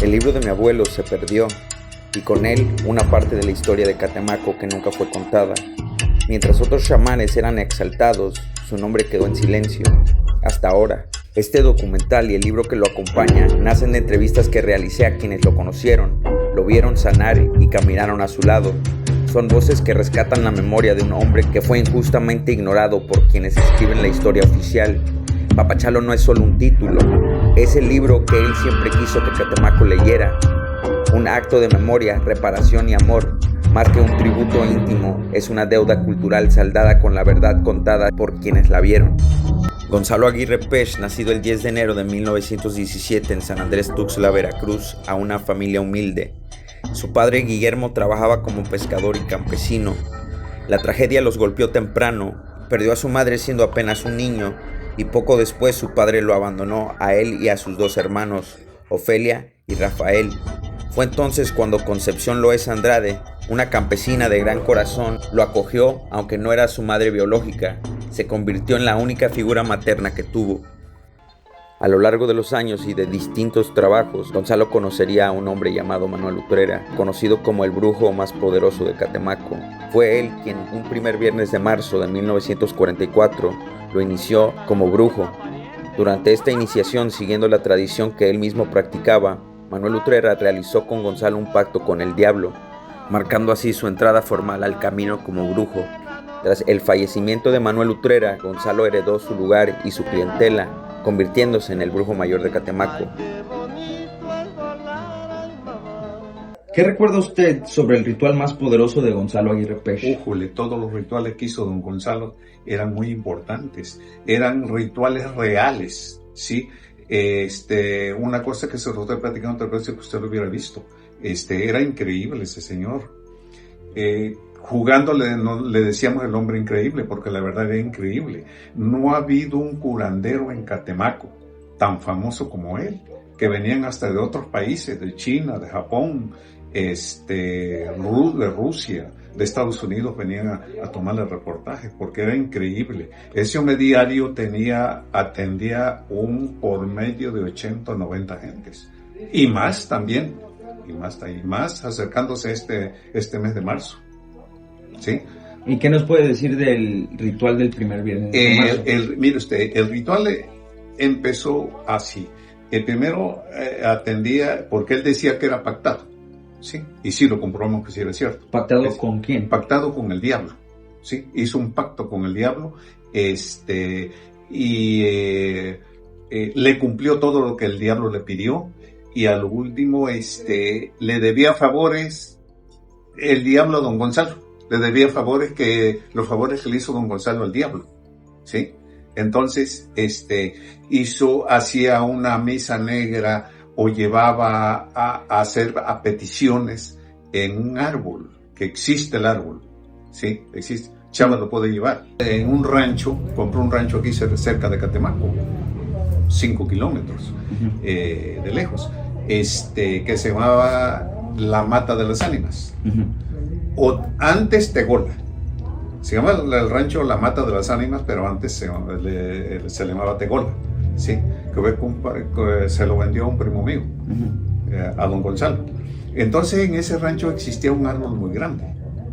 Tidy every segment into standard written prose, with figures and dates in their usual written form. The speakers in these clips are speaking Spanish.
El libro de mi abuelo se perdió, y con él una parte de la historia de Catemaco que nunca fue contada. Mientras otros chamanes eran exaltados, su nombre quedó en silencio, hasta ahora. Este documental y el libro que lo acompaña nacen de entrevistas que realicé a quienes lo conocieron, lo vieron sanar y caminaron a su lado. Son voces que rescatan la memoria de un hombre que fue injustamente ignorado por quienes escriben la historia oficial. Papachalo no es solo un título, es el libro que él siempre quiso que Catemaco leyera. Un acto de memoria, reparación y amor, más que un tributo íntimo, es una deuda cultural saldada con la verdad contada por quienes la vieron. Gonzalo Aguirre Pech, nacido el 10 de enero de 1917 en San Andrés Tuxtla, Veracruz, a una familia humilde. Su padre Guillermo trabajaba como pescador y campesino. La tragedia los golpeó temprano, perdió a su madre siendo apenas un niño y poco después su padre lo abandonó a él y a sus dos hermanos, Ofelia y Rafael. Fue entonces cuando Concepción Loesa Andrade, una campesina de gran corazón, lo acogió, aunque no era su madre biológica. Se convirtió en la única figura materna que tuvo. A lo largo de los años y de distintos trabajos, Gonzalo conocería a un hombre llamado Manuel Utrera, conocido como el brujo más poderoso de Catemaco. Fue él quien, un primer viernes de marzo de 1944, lo inició como brujo. Durante esta iniciación, siguiendo la tradición que él mismo practicaba, Manuel Utrera realizó con Gonzalo un pacto con el diablo, marcando así su entrada formal al camino como brujo. Tras el fallecimiento de Manuel Utrera, Gonzalo heredó su lugar y su clientela, convirtiéndose en el brujo mayor de Catemaco. ¿Qué recuerda usted sobre el ritual más poderoso de Gonzalo Aguirre Pech? Újole, todos los rituales que hizo don Gonzalo eran muy importantes, eran rituales reales, ¿sí? Una cosa que se lo estoy platicando, otra cosa que usted lo hubiera visto. Era increíble ese señor. Jugándole, no, le decíamos el hombre increíble, porque la verdad era increíble. No ha habido un curandero en Catemaco tan famoso como él, que venían hasta de otros países, de China, de Japón, de Rusia, de Estados Unidos, venían a tomarle reportajes, porque era increíble. Ese hombre diario atendía un por medio de 80 o 90 gentes. Y más también, y más acercándose este mes de marzo. ¿Sí? ¿Y qué nos puede decir del ritual del primer viernes de marzo? Mire usted, el ritual empezó así. El primero atendía, porque él decía que era pactado, ¿sí? Y sí lo comprobamos que sí era cierto. ¿Pactado con quién? Pactado con el diablo, ¿sí? Hizo un pacto con el diablo, le cumplió todo lo que el diablo le pidió, y al último, le debía favores el diablo a don Gonzalo. Le debía los favores que le hizo don Gonzalo al diablo, ¿sí? Entonces, hacía una misa negra o llevaba a hacer peticiones en un árbol, que existe el árbol, ¿sí? Existe. Chava lo puede llevar. En un rancho, compró un rancho aquí cerca de Catemaco, 5 kilómetros de lejos, que se llamaba La Mata de las Ánimas. O antes Tegola. Se llama el rancho La Mata de las Ánimas, pero antes se le llamaba Tegola, ¿sí? Que se lo vendió a un primo mío, a don Gonzalo. Entonces en ese rancho existía un árbol muy grande,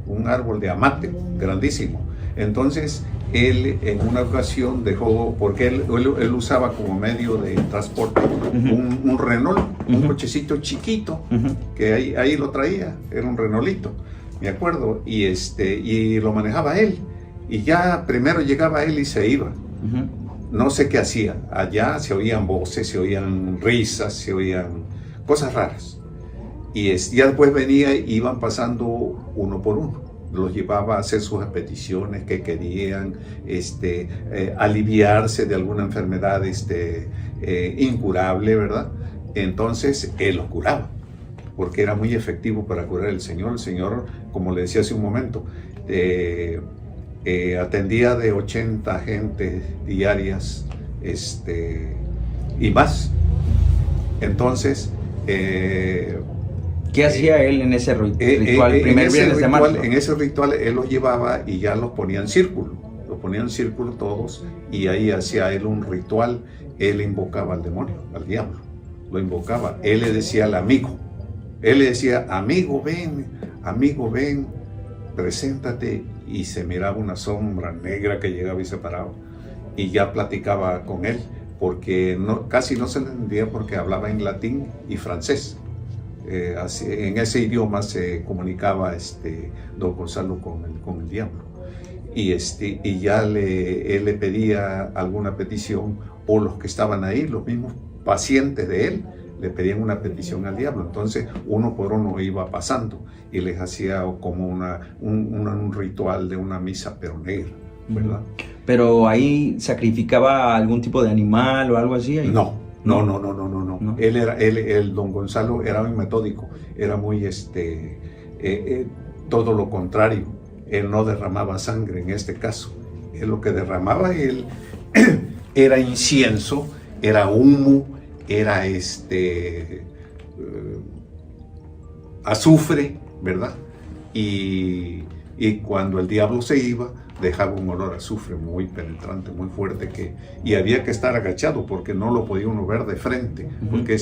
un árbol de amate, grandísimo. Entonces él en una ocasión dejó, porque él usaba como medio de transporte un Renault, un cochecito chiquito, que ahí lo traía, era un Renaultito. Me acuerdo, y lo manejaba él, y ya primero llegaba él y se iba. No sé qué hacía. Allá se oían voces, se oían risas, se oían cosas raras. Y ya después venía y iban pasando uno por uno. Los llevaba a hacer sus peticiones que querían, aliviarse de alguna enfermedad incurable, ¿verdad? Entonces él los curaba, porque era muy efectivo para curar el Señor. El Señor, como le decía hace un momento, atendía de 80 gentes diarias, y más. Entonces, ¿qué hacía él en ese ritual, primer viernes de marzo? En ese ritual él los llevaba y ya los ponía en círculo. Los ponía en círculo todos, y ahí hacía él un ritual. Él invocaba al demonio, al diablo. lo invocaba. Él le decía al amigo, él le decía, amigo ven, preséntate, y se miraba una sombra negra que llegaba y se paraba, y ya platicaba con él, porque casi no se le entendía porque hablaba en latín y francés. En ese idioma se comunicaba don Gonzalo con el diablo. Y ya él le pedía alguna petición, o los que estaban ahí, los mismos pacientes de él, le pedían una petición al diablo. Entonces uno por uno iba pasando y les hacía como un ritual de una misa pero negra, ¿verdad? Pero ahí sacrificaba algún tipo de animal o algo así. ¿Ahí? No. El don Gonzalo era muy metódico, era muy todo lo contrario. Él no derramaba sangre en este caso. Él lo que derramaba él era incienso, era humo, era azufre, ¿verdad? Y cuando el diablo se iba, dejaba un olor a azufre muy penetrante, muy fuerte, y había que estar agachado porque no lo podía uno ver de frente, porque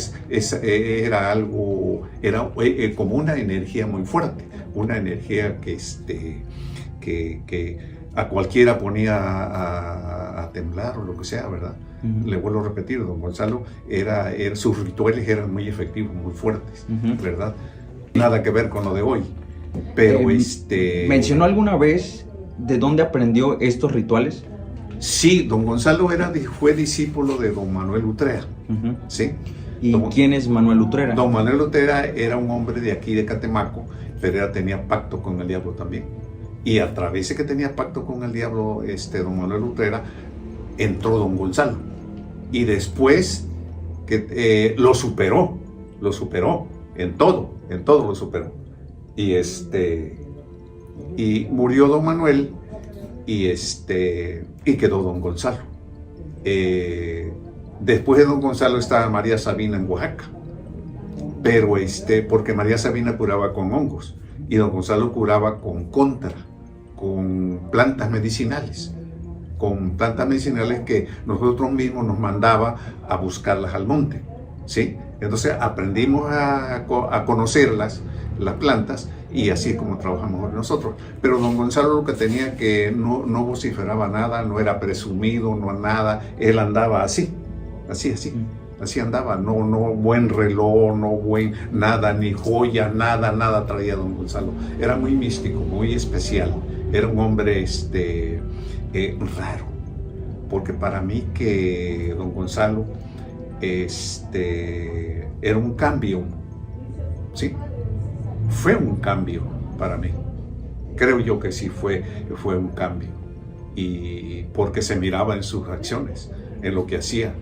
era algo, como una energía muy fuerte, una energía que a cualquiera ponía a temblar o lo que sea, ¿verdad? Le vuelvo a repetir, don Gonzalo, sus rituales eran muy efectivos, muy fuertes, ¿verdad? Nada que ver con lo de hoy, pero ¿mencionó alguna vez de dónde aprendió estos rituales? Sí, don Gonzalo fue discípulo de don Manuel Utrera, ¿sí? ¿Y quién es Manuel Utrera? Don Manuel Utrera era un hombre de aquí de Catemaco, pero tenía pacto con el diablo también. Y a través de que tenía pacto con el diablo, don Manuel Utrera, entró don Gonzalo. Y después lo superó en todo lo superó. Y murió don Manuel y quedó don Gonzalo. Después de don Gonzalo estaba María Sabina en Oaxaca, pero porque María Sabina curaba con hongos y don Gonzalo curaba con contra, con plantas medicinales que nosotros mismos nos mandaba a buscarlas al monte, ¿sí? Entonces aprendimos a conocerlas, las plantas, y así es como trabajamos nosotros. Pero don Gonzalo lo que tenía que no vociferaba nada, no era presumido, no nada, él andaba así andaba, no buen reloj, no buen nada, ni joya, nada traía don Gonzalo. Era muy místico, muy especial, era un hombre raro, porque para mí que don Gonzalo era un cambio, ¿sí? Fue un cambio para mí. Creo yo que sí fue un cambio. Y porque se miraba en sus acciones, en lo que hacía.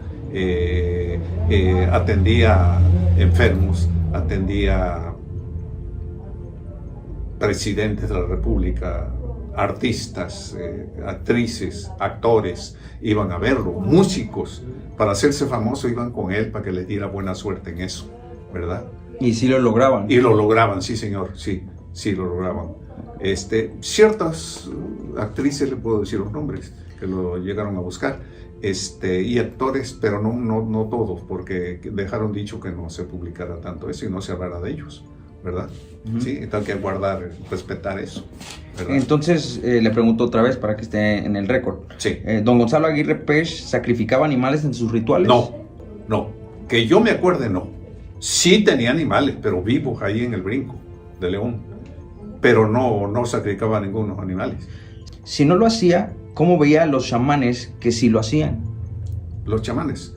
Atendía enfermos, atendía presidentes de la República, artistas, actrices, actores, iban a verlo, músicos, para hacerse famoso iban con él para que les diera buena suerte en eso, ¿verdad? ¿Y sí lo lograban? Y lo lograban, sí señor, sí lo lograban. Ciertas actrices, le puedo decir los nombres, que lo llegaron a buscar, y actores, pero no todos, porque dejaron dicho que no se publicara tanto eso y no se hablara de ellos, ¿verdad? Sí, hay que guardar, respetar eso, ¿verdad? Entonces, le pregunto otra vez para que esté en el récord. Sí. ¿Don Gonzalo Aguirre Pech sacrificaba animales en sus rituales? No, que yo me acuerde, no. Sí tenía animales, pero vivos ahí en el brinco de León, pero no sacrificaba ningunos animales. Si no lo hacía, ¿cómo veía a los chamanes que sí lo hacían? Los chamanes.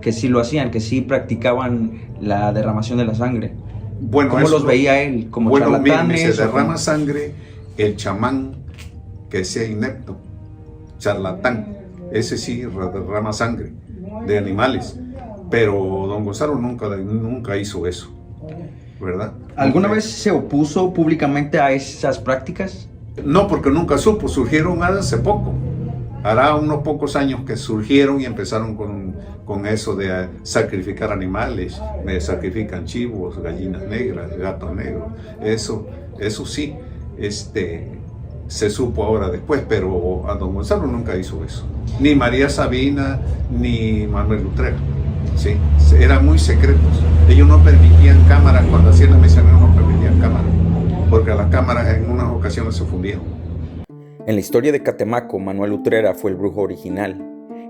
Que sí lo hacían, que sí practicaban la derramación de la sangre. Bueno, ¿cómo los veía él? ¿Como charlatanes? Mire, se derrama sangre, el chamán que sea inepto, charlatán, ese sí derrama sangre de animales. Pero don Gonzalo nunca hizo eso, ¿verdad? ¿Alguna vez se opuso públicamente a esas prácticas? No, porque nunca supo, surgieron hace poco. Hará unos pocos años que surgieron y empezaron con eso de sacrificar animales. Me sacrifican chivos, gallinas negras, gatos negros. Eso sí, se supo ahora después, pero a don Gonzalo nunca hizo eso. Ni María Sabina, ni Manuel Utrera. ¿sí? Eran muy secretos. Ellos no permitían cámaras, cuando hacían la misa no permitían cámaras, porque las cámaras en unas ocasiones se fundieron. En la historia de Catemaco, Manuel Utrera fue el brujo original.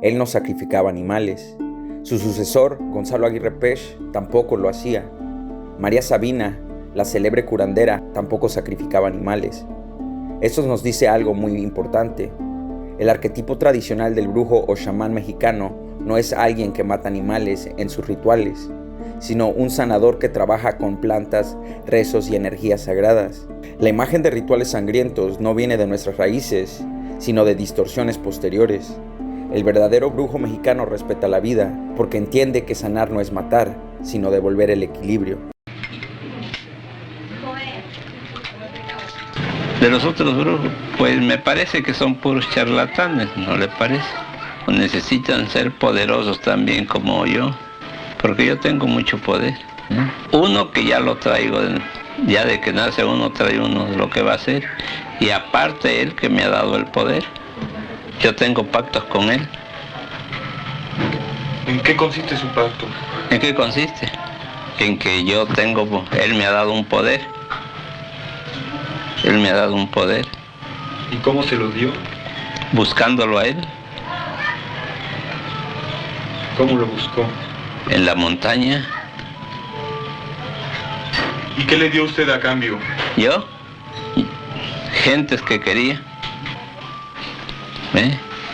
Él no sacrificaba animales. Su sucesor, Gonzalo Aguirre Pech, tampoco lo hacía. María Sabina, la célebre curandera, tampoco sacrificaba animales. Esto nos dice algo muy importante. El arquetipo tradicional del brujo o chamán mexicano no es alguien que mata animales en sus rituales, sino un sanador que trabaja con plantas, rezos y energías sagradas. La imagen de rituales sangrientos no viene de nuestras raíces, sino de distorsiones posteriores. El verdadero brujo mexicano respeta la vida, porque entiende que sanar no es matar, sino devolver el equilibrio. De los otros brujos, pues me parece que son puros charlatanes, ¿no le parece? O necesitan ser poderosos también como yo, porque yo tengo mucho poder. Uno que ya lo traigo, ya de que nace uno trae uno lo que va a hacer, y aparte él que me ha dado el poder. Yo tengo pactos con él. ¿En qué consiste su pacto? ¿En qué consiste? En que él me ha dado un poder. Él me ha dado un poder. ¿Y cómo se lo dio? Buscándolo a él. ¿Cómo lo buscó? En la montaña. ¿Y qué le dio usted a cambio? ¿Yo? Gentes que quería.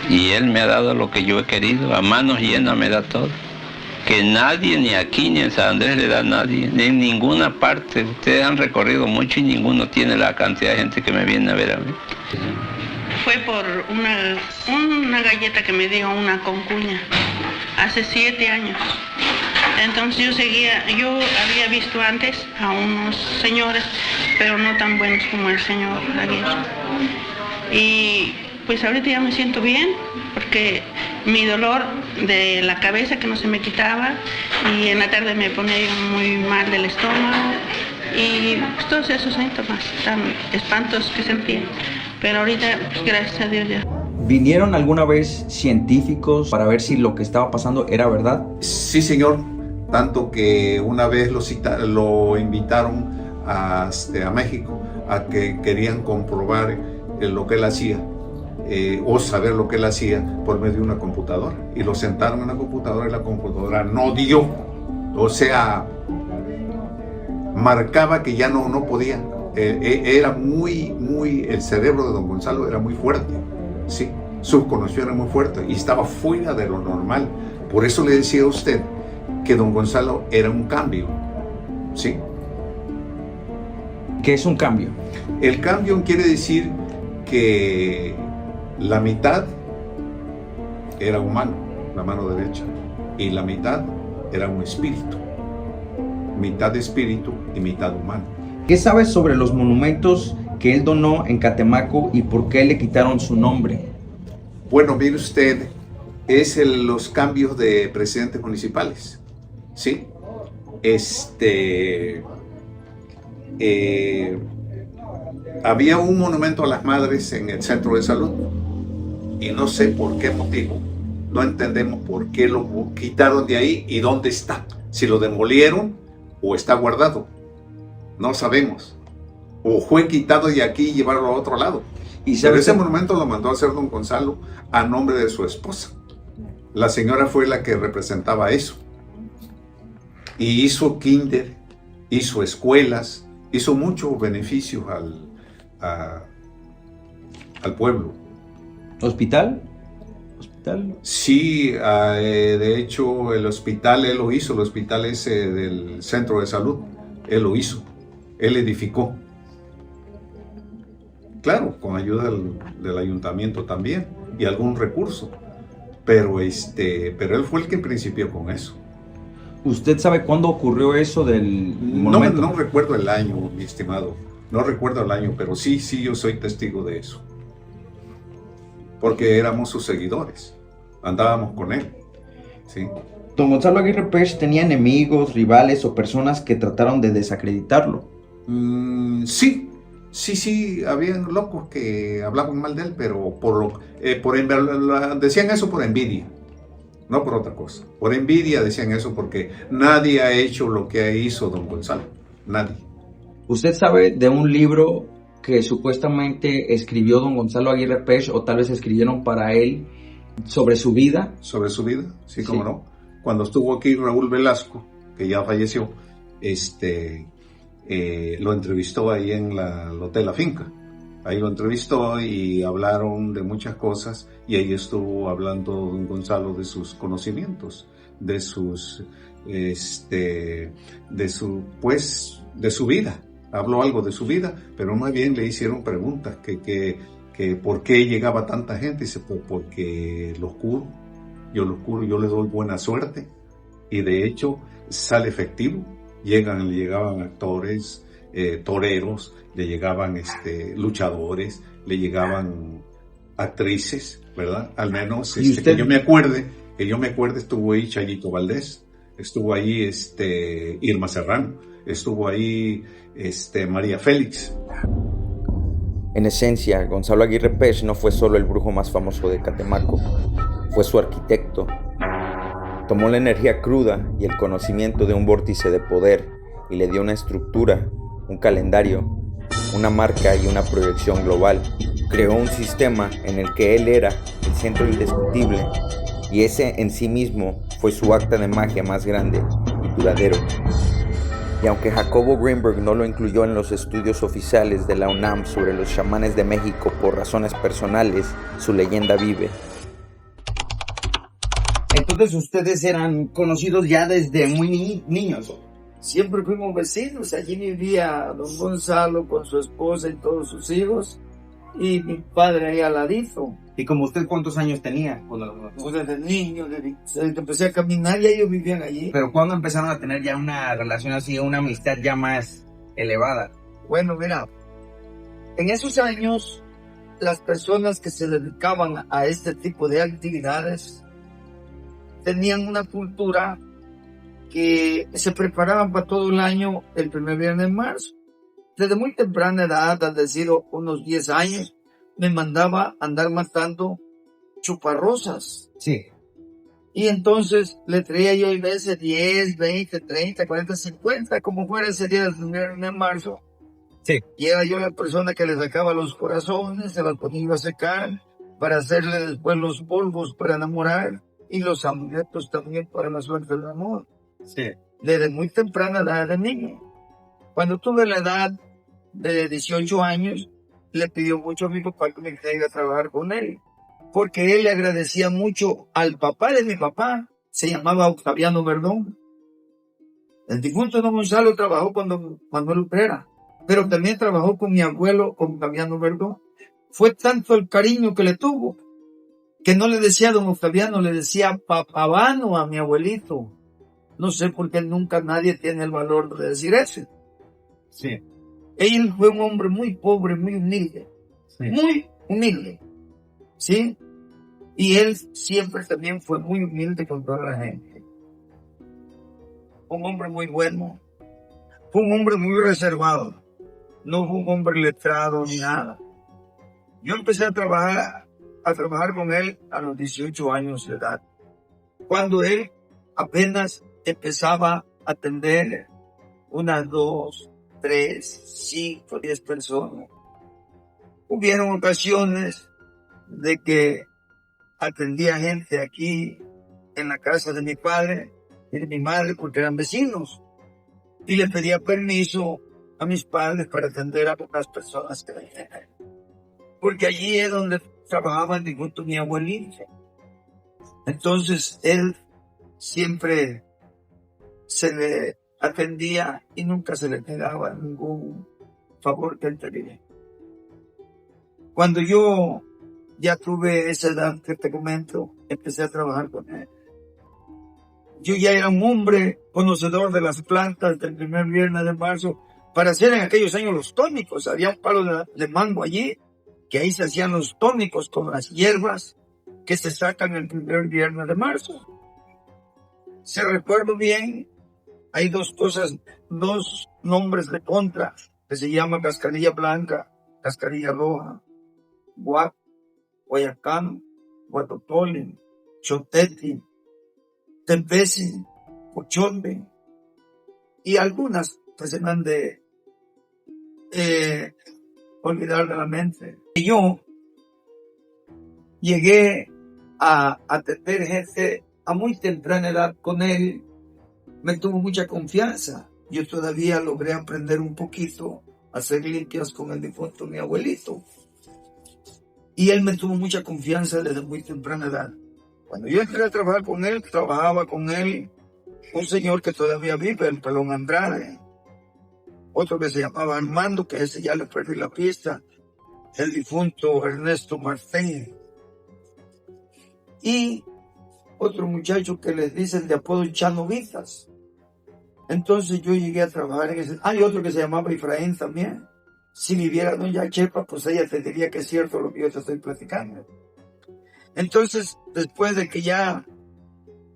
Y él me ha dado lo que yo he querido. A manos llenas me da todo. Que nadie, ni aquí ni en San Andrés le da a nadie, ni en ninguna parte. Ustedes han recorrido mucho y ninguno tiene la cantidad de gente que me viene a ver a mí. Fue por una galleta que me dio una concuña hace 7 años. Entonces yo había visto antes a unos señores, pero no tan buenos como el señor Aguirre. Y pues ahorita ya me siento bien, porque mi dolor de la cabeza que no se me quitaba, y en la tarde me ponía muy mal del estómago, y pues todos esos síntomas tan espantosos que sentía. Pero ahorita, pues gracias a Dios ya. ¿Vinieron alguna vez científicos para ver si lo que estaba pasando era verdad? Sí, señor. Tanto que una vez lo invitaron a México, a que querían comprobar lo que él hacía. O saber lo que él hacía por medio de una computadora, y lo sentaron en la computadora y la computadora no dio, o sea, marcaba que ya no podía. Era el cerebro de don Gonzalo era muy fuerte, sí, su conocimiento era muy fuerte y estaba fuera de lo normal. Por eso le decía a usted que don Gonzalo era un cambio, sí. ¿Qué es un cambio? El cambio quiere decir que la mitad era humano, la mano derecha, y la mitad era un espíritu, mitad espíritu y mitad humano. ¿Qué sabes sobre los monumentos que él donó en Catemaco y por qué le quitaron su nombre? Bueno, mire usted, es los cambios de presidentes municipales, ¿sí? Había un monumento a las madres en el centro de salud, y no sé por qué motivo, no entendemos por qué lo quitaron de ahí y dónde está. Si lo demolieron o está guardado, no sabemos. O fue quitado de aquí y llevarlo a otro lado. Pero ese monumento lo mandó a hacer don Gonzalo a nombre de su esposa. La señora fue la que representaba eso. Y hizo kinder, hizo escuelas, hizo muchos beneficios al pueblo. ¿Hospital? Sí, de hecho el hospital él lo hizo, el hospital ese del centro de salud, él lo hizo, él edificó. Claro, con ayuda del ayuntamiento también y algún recurso, pero él fue el que principió con eso. ¿Usted sabe cuándo ocurrió eso del monumento? No recuerdo el año, mi estimado, no recuerdo el año, pero sí, yo soy testigo de eso. Porque éramos sus seguidores, andábamos con él, ¿sí? Don Gonzalo Aguirre Pech tenía enemigos, rivales o personas que trataron de desacreditarlo. Sí, habían locos que hablaban mal de él, pero decían eso por envidia, no por otra cosa. Por envidia decían eso, porque nadie ha hecho lo que hizo don Gonzalo, nadie. ¿Usted sabe de un libro que supuestamente escribió don Gonzalo Aguirre Pech, o tal vez escribieron para él, sobre su vida? Sobre su vida, sí, cómo no. Cuando estuvo aquí Raúl Velasco, que ya falleció, lo entrevistó ahí en el Hotel La Finca. Ahí lo entrevistó y hablaron de muchas cosas, y ahí estuvo hablando don Gonzalo de sus conocimientos, de sus, de su vida. Habló algo de su vida, pero más bien le hicieron preguntas que por qué llegaba tanta gente. Dice, pues porque los curo, yo le doy buena suerte, y de hecho sale efectivo. Llegaban actores, toreros, le llegaban luchadores, le llegaban actrices, ¿verdad? Al menos que yo me acuerde estuvo ahí Chayito Valdés, estuvo ahí Irma Serrano, estuvo ahí María Félix. En esencia, Gonzalo Aguirre Pech no fue solo el brujo más famoso de Catemaco, fue su arquitecto. Tomó la energía cruda y el conocimiento de un vórtice de poder y le dio una estructura, un calendario, una marca y una proyección global. Creó un sistema en el que él era el centro indiscutible, y ese en sí mismo fue su acta de magia más grande y duradero. Y aunque Jacobo Greenberg no lo incluyó en los estudios oficiales de la UNAM sobre los chamanes de México por razones personales, su leyenda vive. Entonces ustedes eran conocidos ya desde muy niños. Siempre fuimos vecinos. Allí vivía don Gonzalo con su esposa y todos sus hijos, y mi padre ahí al ladito. ¿Y como usted cuántos años tenía? Pues desde niño, desde que empecé a caminar, ya ellos vivían allí. ¿Pero cuándo empezaron a tener ya una relación así, una amistad ya más elevada? Bueno, mira, en esos años, las personas que se dedicaban a este tipo de actividades tenían una cultura que se preparaban para todo el año, el primer viernes de marzo. Desde muy temprana edad, al decir unos 10 años, me mandaba andar matando chuparrosas. Sí. Y entonces le traía yo a veces 10, 20, 30, 40, 50, como fuera ese día del primer de marzo. Sí. Y era yo la persona que le sacaba los corazones, se los ponía a secar, para hacerle después los polvos para enamorar, y los amuletos también para la suerte del amor. Sí. Desde muy temprana edad de niño. Cuando tuve la edad de 18 años, le pidió mucho a mi papá que me traiga a trabajar con él, porque él le agradecía mucho al papá de mi papá, se llamaba Octaviano Verdón. El difunto don Gonzalo trabajó con don Manuel Utrera, pero también trabajó con mi abuelo Octaviano Verdón. Fue tanto el cariño que le tuvo, que no le decía don Octaviano, le decía papabano a mi abuelito. No sé por qué nunca nadie tiene el valor de decir eso. Sí. Él fue un hombre muy pobre, muy humilde. Sí. Muy humilde. ¿Sí? Y él siempre también fue muy humilde con toda la gente. Un hombre muy bueno. Fue un hombre muy reservado. No fue un hombre letrado ni nada. Yo empecé a trabajar con él a los 18 años de edad, cuando él apenas empezaba a atender unas 2, 3, 5, 10 personas. Hubieron ocasiones de que atendía gente aquí en la casa de mi padre y de mi madre, porque eran vecinos, y le pedía permiso a mis padres para atender a pocas personas que venían, porque allí es donde trabajaba el difunto mi abuelito. Entonces él siempre se le atendía y nunca se le negaba ningún favor que él tenía. Cuando yo ya tuve esa edad que te comento, empecé a trabajar con él. Yo ya era un hombre conocedor de las plantas del primer viernes de marzo para hacer en aquellos años los tónicos. Había un palo de mango allí, que ahí se hacían los tónicos con las hierbas que se sacan el primer viernes de marzo. Si recuerdo bien, hay dos nombres de contra, que se llama cascarilla blanca, cascarilla roja, guac, guayacán, guatotolin, choteti, Tempesi, Pochombe, y algunas pues se me han de olvidar de la mente. Y yo llegué a atender gente a muy temprana edad con él, me tuvo mucha confianza. Yo todavía logré aprender un poquito a hacer limpias con el difunto mi abuelito. Y él me tuvo mucha confianza desde muy temprana edad. Cuando yo entré a trabajar con él, trabajaba con él un señor que todavía vive, el Pelón Andrade. Otro que se llamaba Armando, que ese ya le perdí la pista. El difunto Ernesto Martín. Y otro muchacho que les dicen de apodo Chano Vitas. Entonces yo llegué a trabajar en ese... Hay otro que se llamaba Efraín también. Si viviera doña Chepa, pues ella te diría que es cierto lo que yo te estoy platicando. Entonces, después de que ya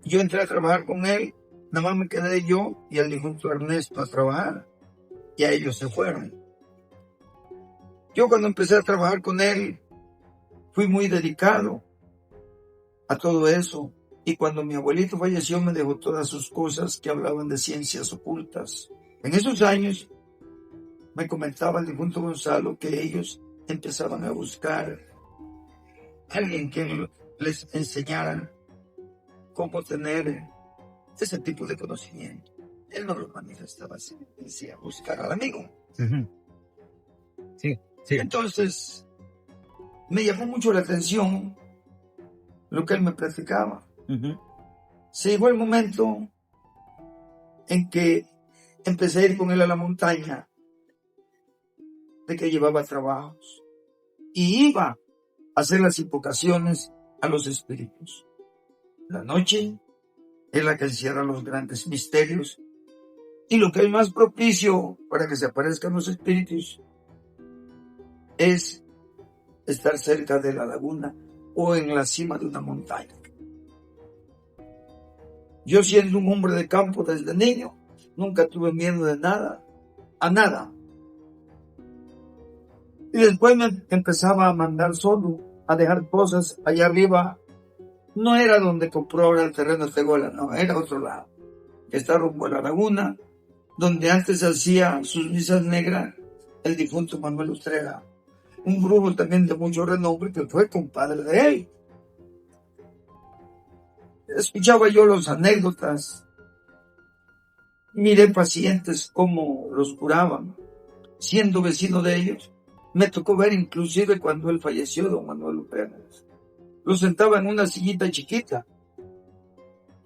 yo entré a trabajar con él, nada más me quedé yo y el difunto Ernesto a trabajar. Y a ellos se fueron. Yo cuando empecé a trabajar con él, fui muy dedicado a todo eso. Y cuando mi abuelito falleció, me dejó todas sus cosas que hablaban de ciencias ocultas. En esos años, me comentaba el difunto Gonzalo que ellos empezaban a buscar a alguien que les enseñara cómo tener ese tipo de conocimiento. Él no lo manifestaba así, decía buscar al amigo. Uh-huh. Sí, sí. Entonces, me llamó mucho la atención lo que él me platicaba. Uh-huh. Se llegó el momento en que empecé a ir con él a la montaña, de que llevaba trabajos, y iba a hacer las invocaciones a los espíritus. La noche es la que encierra los grandes misterios, y lo que es más propicio para que se aparezcan los espíritus es estar cerca de la laguna o en la cima de una montaña. Yo, siendo un hombre de campo desde niño, nunca tuve miedo de nada, a nada. Y después me empezaba a mandar solo, a dejar cosas allá arriba. No era donde compró ahora el terreno de Tegola, no, era otro lado. Está rumbo a la laguna, donde antes hacía sus misas negras el difunto Manuel Utrera, un brujo también de mucho renombre que fue compadre de él. Escuchaba yo las anécdotas, miré pacientes cómo los curaban, siendo vecino de ellos. Me tocó ver inclusive cuando él falleció, don Manuel Utrera. Lo sentaba en una sillita chiquita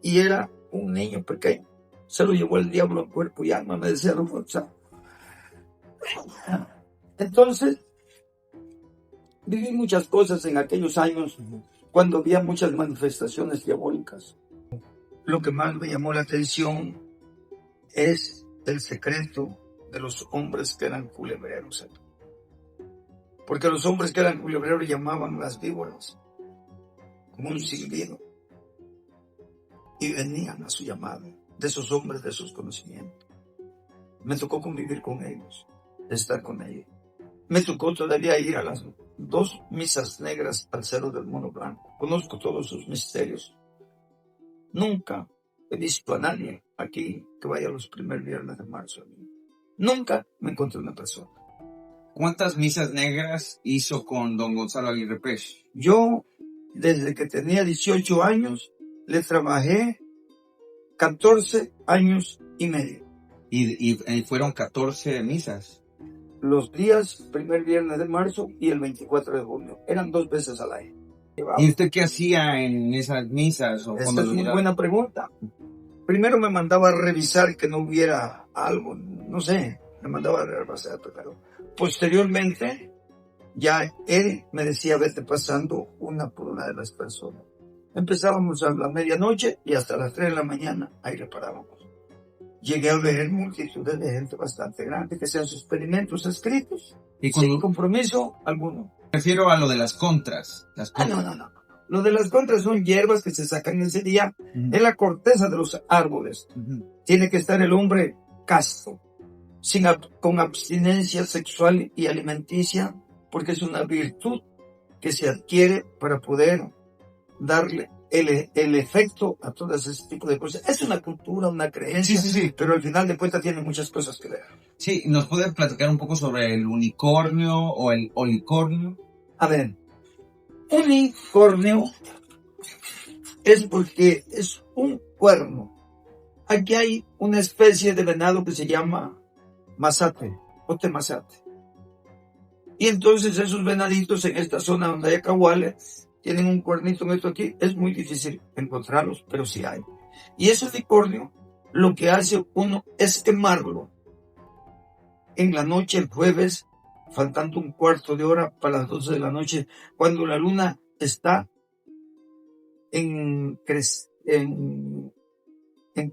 y era un niño pequeño. Se lo llevó el diablo en cuerpo y alma, me decía don Gonzalo. Entonces, viví muchas cosas en aquellos años cuando había muchas manifestaciones diabólicas. Lo que más me llamó la atención es el secreto de los hombres que eran culebreros. Porque los hombres que eran culebreros llamaban las víboras como un silbido y venían a su llamada de esos hombres, de sus conocimientos. Me tocó convivir con ellos, estar con ellos. Me tocó todavía ir a las 2 misas negras al Cerro del Mono Blanco. Conozco todos sus misterios. Nunca he visto a nadie aquí que vaya los primeros viernes de marzo. Nunca me encontré una persona. ¿Cuántas misas negras hizo con don Gonzalo Aguirre Pech? Yo, desde que tenía 18 años, le trabajé 14 años y medio. Y fueron 14 misas. Los días, primer viernes de marzo y el 24 de junio. Eran 2 veces al año. ¿Y usted qué hacía en esas misas? Esta es una buena pregunta. Primero me mandaba a revisar que no hubiera algo, no sé, me mandaba a revisar, pero posteriormente ya él me decía, vete pasando una por una de las personas. Empezábamos a la medianoche y hasta las 3 de la mañana ahí reparábamos. Llegué a ver multitudes de gente bastante grande que hacían sus experimentos escritos, ¿Y sin compromiso alguno. Me refiero a lo de las contras. No. Lo de las contras son hierbas que se sacan ese día en la corteza de los árboles. Tiene que estar el hombre casto, con abstinencia sexual y alimenticia, porque es una virtud que se adquiere para poder darle el efecto a todo ese tipo de cosas. Es una cultura, una creencia, Sí. pero al final de cuentas tiene muchas cosas que ver. Sí, ¿nos puede platicar un poco sobre el unicornio o el olicornio? A ver, unicornio es porque es un cuerno. Aquí hay una especie de venado que se llama mazate o temazate. Y entonces esos venaditos en esta zona donde hay acahuales tienen un cuernito en esto aquí. Es muy difícil encontrarlos, pero sí hay. Y ese unicornio, lo que hace uno es quemarlo en la noche, el jueves, faltando un cuarto de hora para las 12 de la noche, cuando la luna está en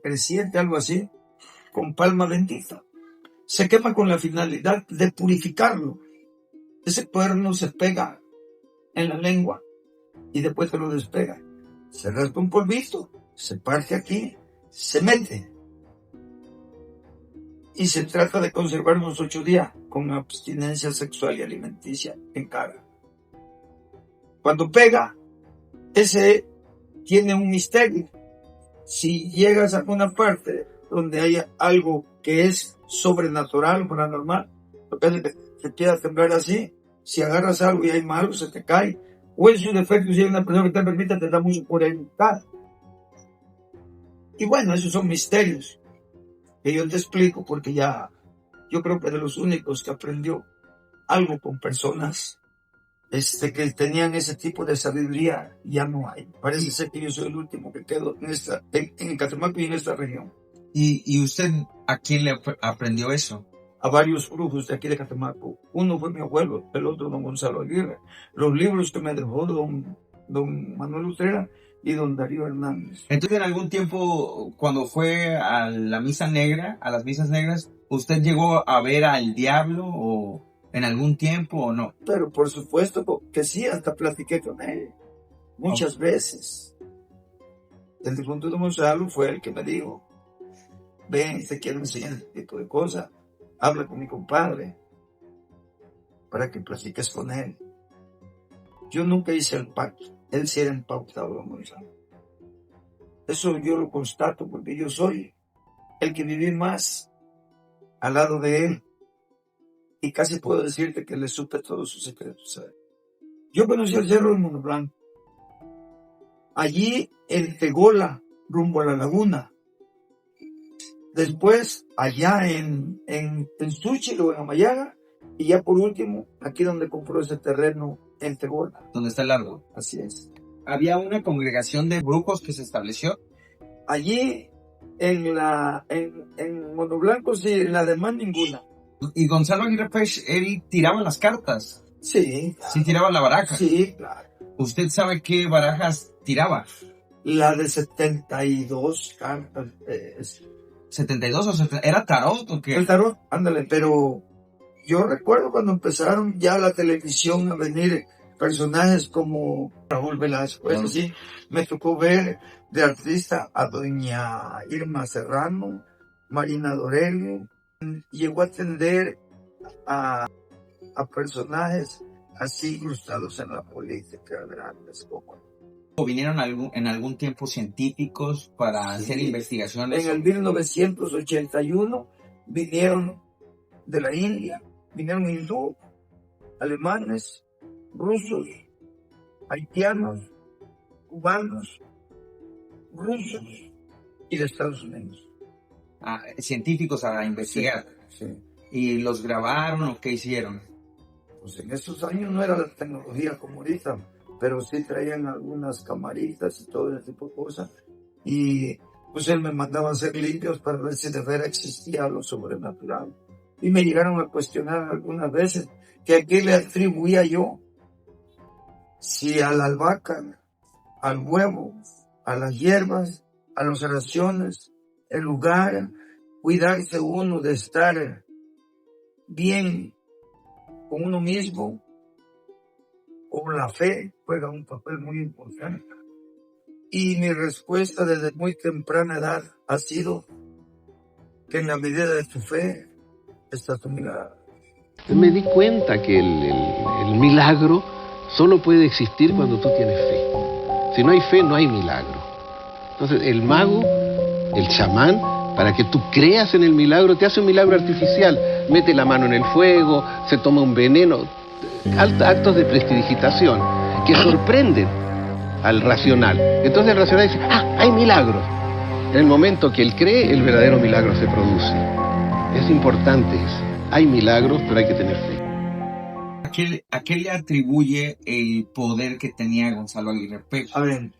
creciente, algo así, con palma bendita. Se quema con la finalidad de purificarlo. Ese cuerno se pega en la lengua y después se lo despega. Se raspa un polvito, se parte aquí, se mete. Y se trata de conservar unos 8 días con abstinencia sexual y alimenticia en cara. Cuando pega, ese tiene un misterio. Si llegas a una parte donde haya algo que es sobrenatural o paranormal, lo que hace que te empieza a temblar así, si agarras algo y hay malo, se te cae. O en su defecto, si hay una persona que te permite, te da mucho por evitar. Y bueno, esos son misterios que yo te explico porque ya yo creo que de los únicos que aprendió algo con personas que tenían ese tipo de sabiduría ya no hay. Parece ser que yo soy el último que quedo en Catemaco y en esta región. ¿Y usted a quién le aprendió eso? A varios brujos de aquí de Catemaco. Uno fue mi abuelo, el otro don Gonzalo Aguirre. Los libros que me dejó don Manuel Utrera y don Darío Hernández. Entonces, en algún tiempo, cuando fue a la misa negra, a las misas negras, ¿usted llegó a ver al diablo o en algún tiempo o no? Pero por supuesto que sí, hasta platiqué con él muchas veces. El difunto de Gonzalo fue el que me dijo, ven, te quiero enseñar este tipo de cosas, habla con mi compadre para que platiques con él. Yo nunca hice el pacto, él sí era empautado, don Gonzalo. Eso yo lo constato porque yo soy el que viví más al lado de él. Y casi puedo decirte que le supe todos sus secretos, ¿sabes? Yo conocí el Cerro del Mono Blanco. Allí en Tegola, rumbo a la laguna. Después, allá en Súchilo, en Amayaga. Y ya por último, aquí donde compró ese terreno, en Tegola. ¿Dónde está el árbol? Así es. ¿Había una congregación de brujos que se estableció? Allí, en Mono Blanco, sí, en la demás ninguna. ¿Y Gonzalo Aguirre Pech, él tiraba las cartas? Sí. ¿Sí tiraba la baraja? Sí, claro. ¿Usted sabe qué barajas tiraba? La de 72 cartas. ¿72 o 70? ¿Era tarot o qué? El tarot, ándale, pero yo recuerdo cuando empezaron ya la televisión a venir personajes como Raúl Velasco, pues así, me tocó ver de artista a doña Irma Serrano, Marina Dorelio. Llegó a atender a personajes así incrustados en la política, grandes como. ¿Vinieron en algún tiempo científicos para hacer investigaciones? En el 1981 vinieron de la India, vinieron hindú, alemanes, rusos, haitianos, cubanos, rusos y de Estados Unidos. Científicos a investigar. Sí. ¿Y los grabaron o qué hicieron? Pues en esos años no era la tecnología como ahorita, pero sí traían algunas camaritas y todo ese tipo de cosas. Y pues él me mandaba a hacer limpios para ver si de veras existía lo sobrenatural. Y me llegaron a cuestionar algunas veces que a qué le atribuía yo. Si a la albahaca, al huevo, a las hierbas, a las oraciones, el lugar, cuidarse uno de estar bien con uno mismo, o la fe juega un papel muy importante. Y mi respuesta desde muy temprana edad ha sido que en la medida de tu fe está tu milagro. Me di cuenta que el milagro solo puede existir cuando tú tienes fe. Si no hay fe, no hay milagro. Entonces, el mago, el chamán, para que tú creas en el milagro, te hace un milagro artificial. Mete la mano en el fuego, se toma un veneno. Actos de prestidigitación que sorprenden al racional. Entonces el racional dice, hay milagros. En el momento que él cree, el verdadero milagro se produce. Es importante eso. Hay milagros, pero hay que tener fe. ¿A qué le atribuye el poder que tenía Gonzalo Aguirre Pech? A ver,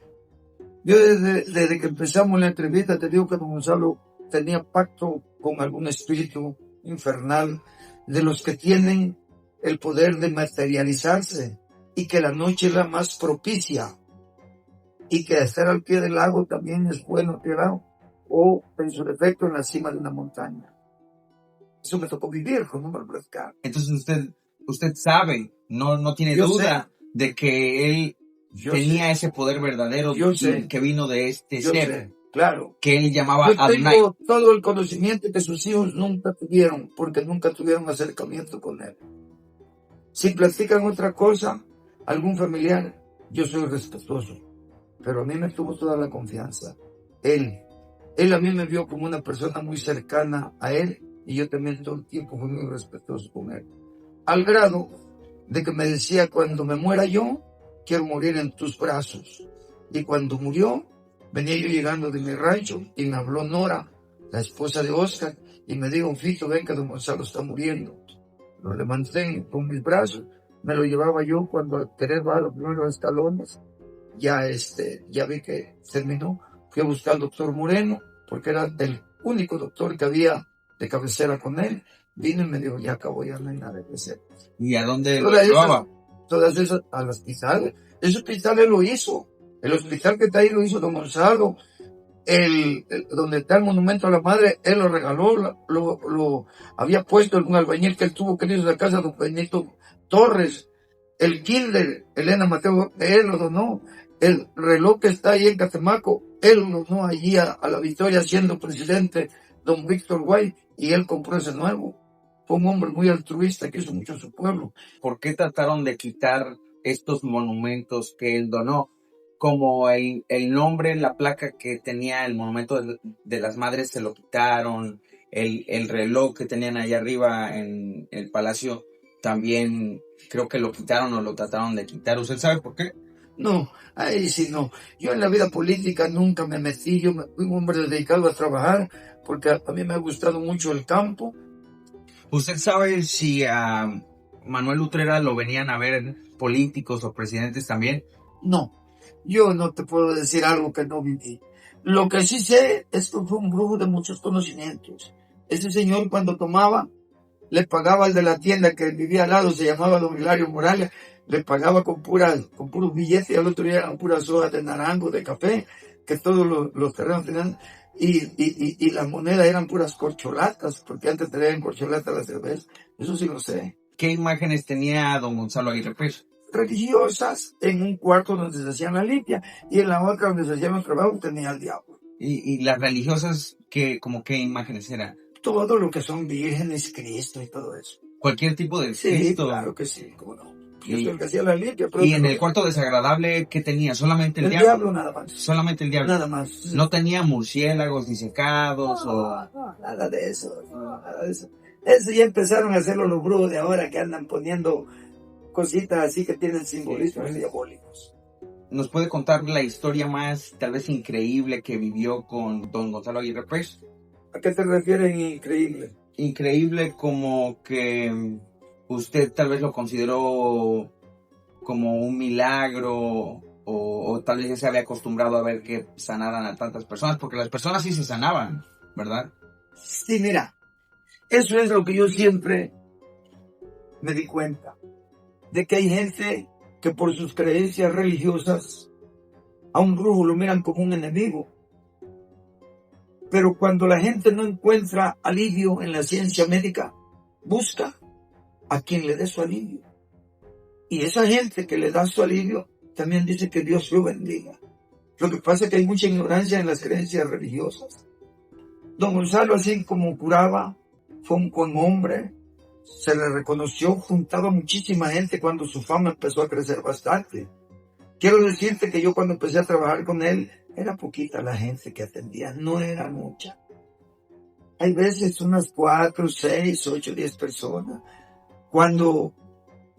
yo desde que empezamos la entrevista te digo que don Gonzalo tenía pacto con algún espíritu infernal de los que tienen el poder de materializarse y que la noche es la más propicia y que estar al pie del lago también es bueno tirado o en su defecto en la cima de una montaña. Eso me tocó vivir con un pescar. Entonces usted sabe, no tiene Yo duda de que él tenía ese poder verdadero que vino de este ser. Sé, claro. Que él llamaba Yo Adonai. tengo todo el conocimiento que sus hijos nunca tuvieron, porque nunca tuvieron acercamiento con él. Si platican otra cosa, algún familiar, yo soy respetuoso, pero a mí me tuvo toda la confianza. Él a mí me vio como una persona muy cercana a él, y yo también todo el tiempo fui muy respetuoso con él. Al grado de que me decía, cuando me muera yo, quiero morir en tus brazos. Y cuando murió, venía yo llegando de mi rancho y me habló Nora, la esposa de Oscar, y me dijo, Fito, ven que don Gonzalo está muriendo. Lo levanté con mis brazos, me lo llevaba yo cuando al querer bajar los primeros escalones, ya vi que terminó. Fui a buscar al doctor Moreno, porque era el único doctor que había de cabecera con él. Vino y me dijo, ya acabó, ya no hay nada que hacer. ¿Y a dónde lo llevaba? Todas esas, al hospital. Ese hospital él lo hizo. El hospital que está ahí lo hizo don Gonzalo. Donde está el monumento a la madre, él lo regaló, lo había puesto en un albañil que él tuvo que ir a la casa de don Benito Torres. El kinder, Elena Mateo, él lo donó. El reloj que está ahí en Catemaco, él lo donó allí a la Victoria, siendo presidente don Víctor Guay, y él compró ese nuevo. Fue un hombre muy altruista que hizo mucho a su pueblo. ¿Por qué trataron de quitar estos monumentos que él donó? Como el nombre, la placa que tenía el monumento de las madres se lo quitaron, el reloj que tenían allá arriba en el palacio también creo que lo quitaron o lo trataron de quitar. ¿Usted sabe por qué? No, ahí sí no. Yo en la vida política nunca me metí, fui un hombre dedicado a trabajar, porque a mí me ha gustado mucho el campo. ¿Usted sabe si a Manuel Utrera lo venían a ver políticos o presidentes también? No, yo no te puedo decir algo que no viví. Lo que sí sé es que fue un brujo de muchos conocimientos. Ese señor cuando tomaba, le pagaba al de la tienda que vivía al lado, se llamaba don Hilario Morales, le pagaba con puros billetes, y al otro día eran puras hojas de naranjo, de café, que todos los terrenos tenían, y las monedas eran puras corcholatas, porque antes tenían corcholatas la cerveza. Eso sí lo sé. ¿Qué imágenes tenía don Gonzalo Aguirre Pech? Religiosas, en un cuarto donde se hacían la limpia, y en la otra donde se hacían los trabajos tenía al diablo. ¿Y las religiosas, qué imágenes eran? Todo lo que son vírgenes, Cristo y todo eso. ¿Cualquier tipo de Sí, Cristo? claro que sí, cómo no. Yo soy el que hacía la limpia. ¿Y en el cuarto desagradable qué tenía? ¿Solamente el diablo? El diablo nada más. ¿Solamente el diablo? Nada más. ¿No tenía murciélagos disecados? No, nada de eso. Eso ya empezaron a hacerlo los brujos de ahora, que andan poniendo cositas así que tienen simbolismos diabólicos. ¿Nos puede contar la historia más, tal vez increíble, que vivió con don Gonzalo Aguirre Pech? ¿A qué te refieres increíble? Increíble como que usted tal vez lo consideró como un milagro, o tal vez ya se había acostumbrado a ver que sanaran a tantas personas, porque las personas sí se sanaban, ¿verdad? Sí, mira, eso es lo que yo siempre me di cuenta, de que hay gente que por sus creencias religiosas a un brujo lo miran como un enemigo. Pero cuando la gente no encuentra alivio en la ciencia médica, busca a quien le dé su alivio. Y esa gente que le da su alivio también dice que Dios lo bendiga. Lo que pasa es que hay mucha ignorancia en las creencias religiosas. Don Gonzalo, así como curaba, fue un buen hombre. Se le reconoció, juntaba muchísima gente cuando su fama empezó a crecer bastante. Quiero decirte que yo cuando empecé a trabajar con él, era poquita la gente que atendía, no era mucha. Hay veces unas 4, 6, 8, 10 personas. Cuando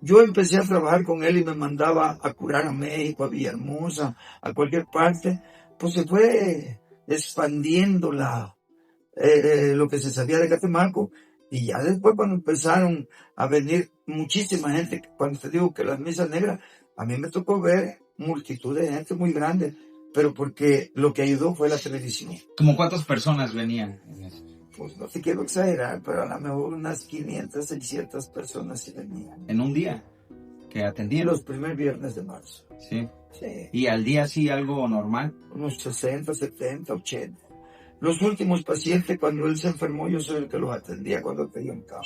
yo empecé a trabajar con él y me mandaba a curar a México, a Villahermosa, a cualquier parte, pues se fue expandiendo lo que se sabía de Catemaco. Y ya después cuando empezaron a venir muchísima gente, cuando te digo que las misas negras, a mí me tocó ver multitud de gente muy grande, pero porque lo que ayudó fue la televisión. ¿Cómo cuántas personas venían en eso? Pues no te quiero exagerar, pero a lo mejor unas 500, 600 personas sí venían. ¿En un día que atendían? Los primeros viernes de marzo. Sí. Sí. ¿Y al día sí algo normal? Unos 60, 70, 80. Los últimos pacientes, cuando él se enfermó, yo soy el que los atendía cuando pedía un cabo.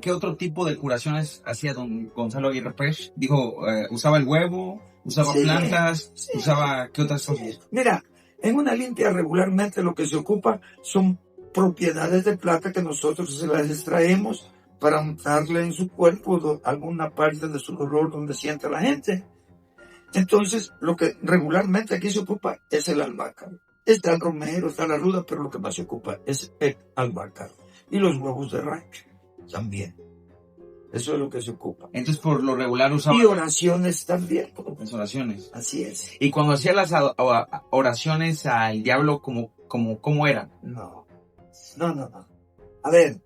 ¿Qué otro tipo de curaciones hacía don Gonzalo Aguirre Pech? Dijo, usaba el huevo, usaba plantas, usaba, ¿qué otras cosas? Mira, en una limpia regularmente lo que se ocupa son propiedades de plata que nosotros se las extraemos para untarle en su cuerpo alguna parte de su dolor donde siente la gente. Entonces, lo que regularmente aquí se ocupa es el albácar. Está el romero, está la ruda, pero lo que más se ocupa es el albácar. Y los huevos de rancho también. Eso es lo que se ocupa. Entonces, por lo regular usaba... Y oraciones también. Las oraciones. Así es. ¿Y cuando hacía las oraciones al diablo, cómo eran? No. A ver,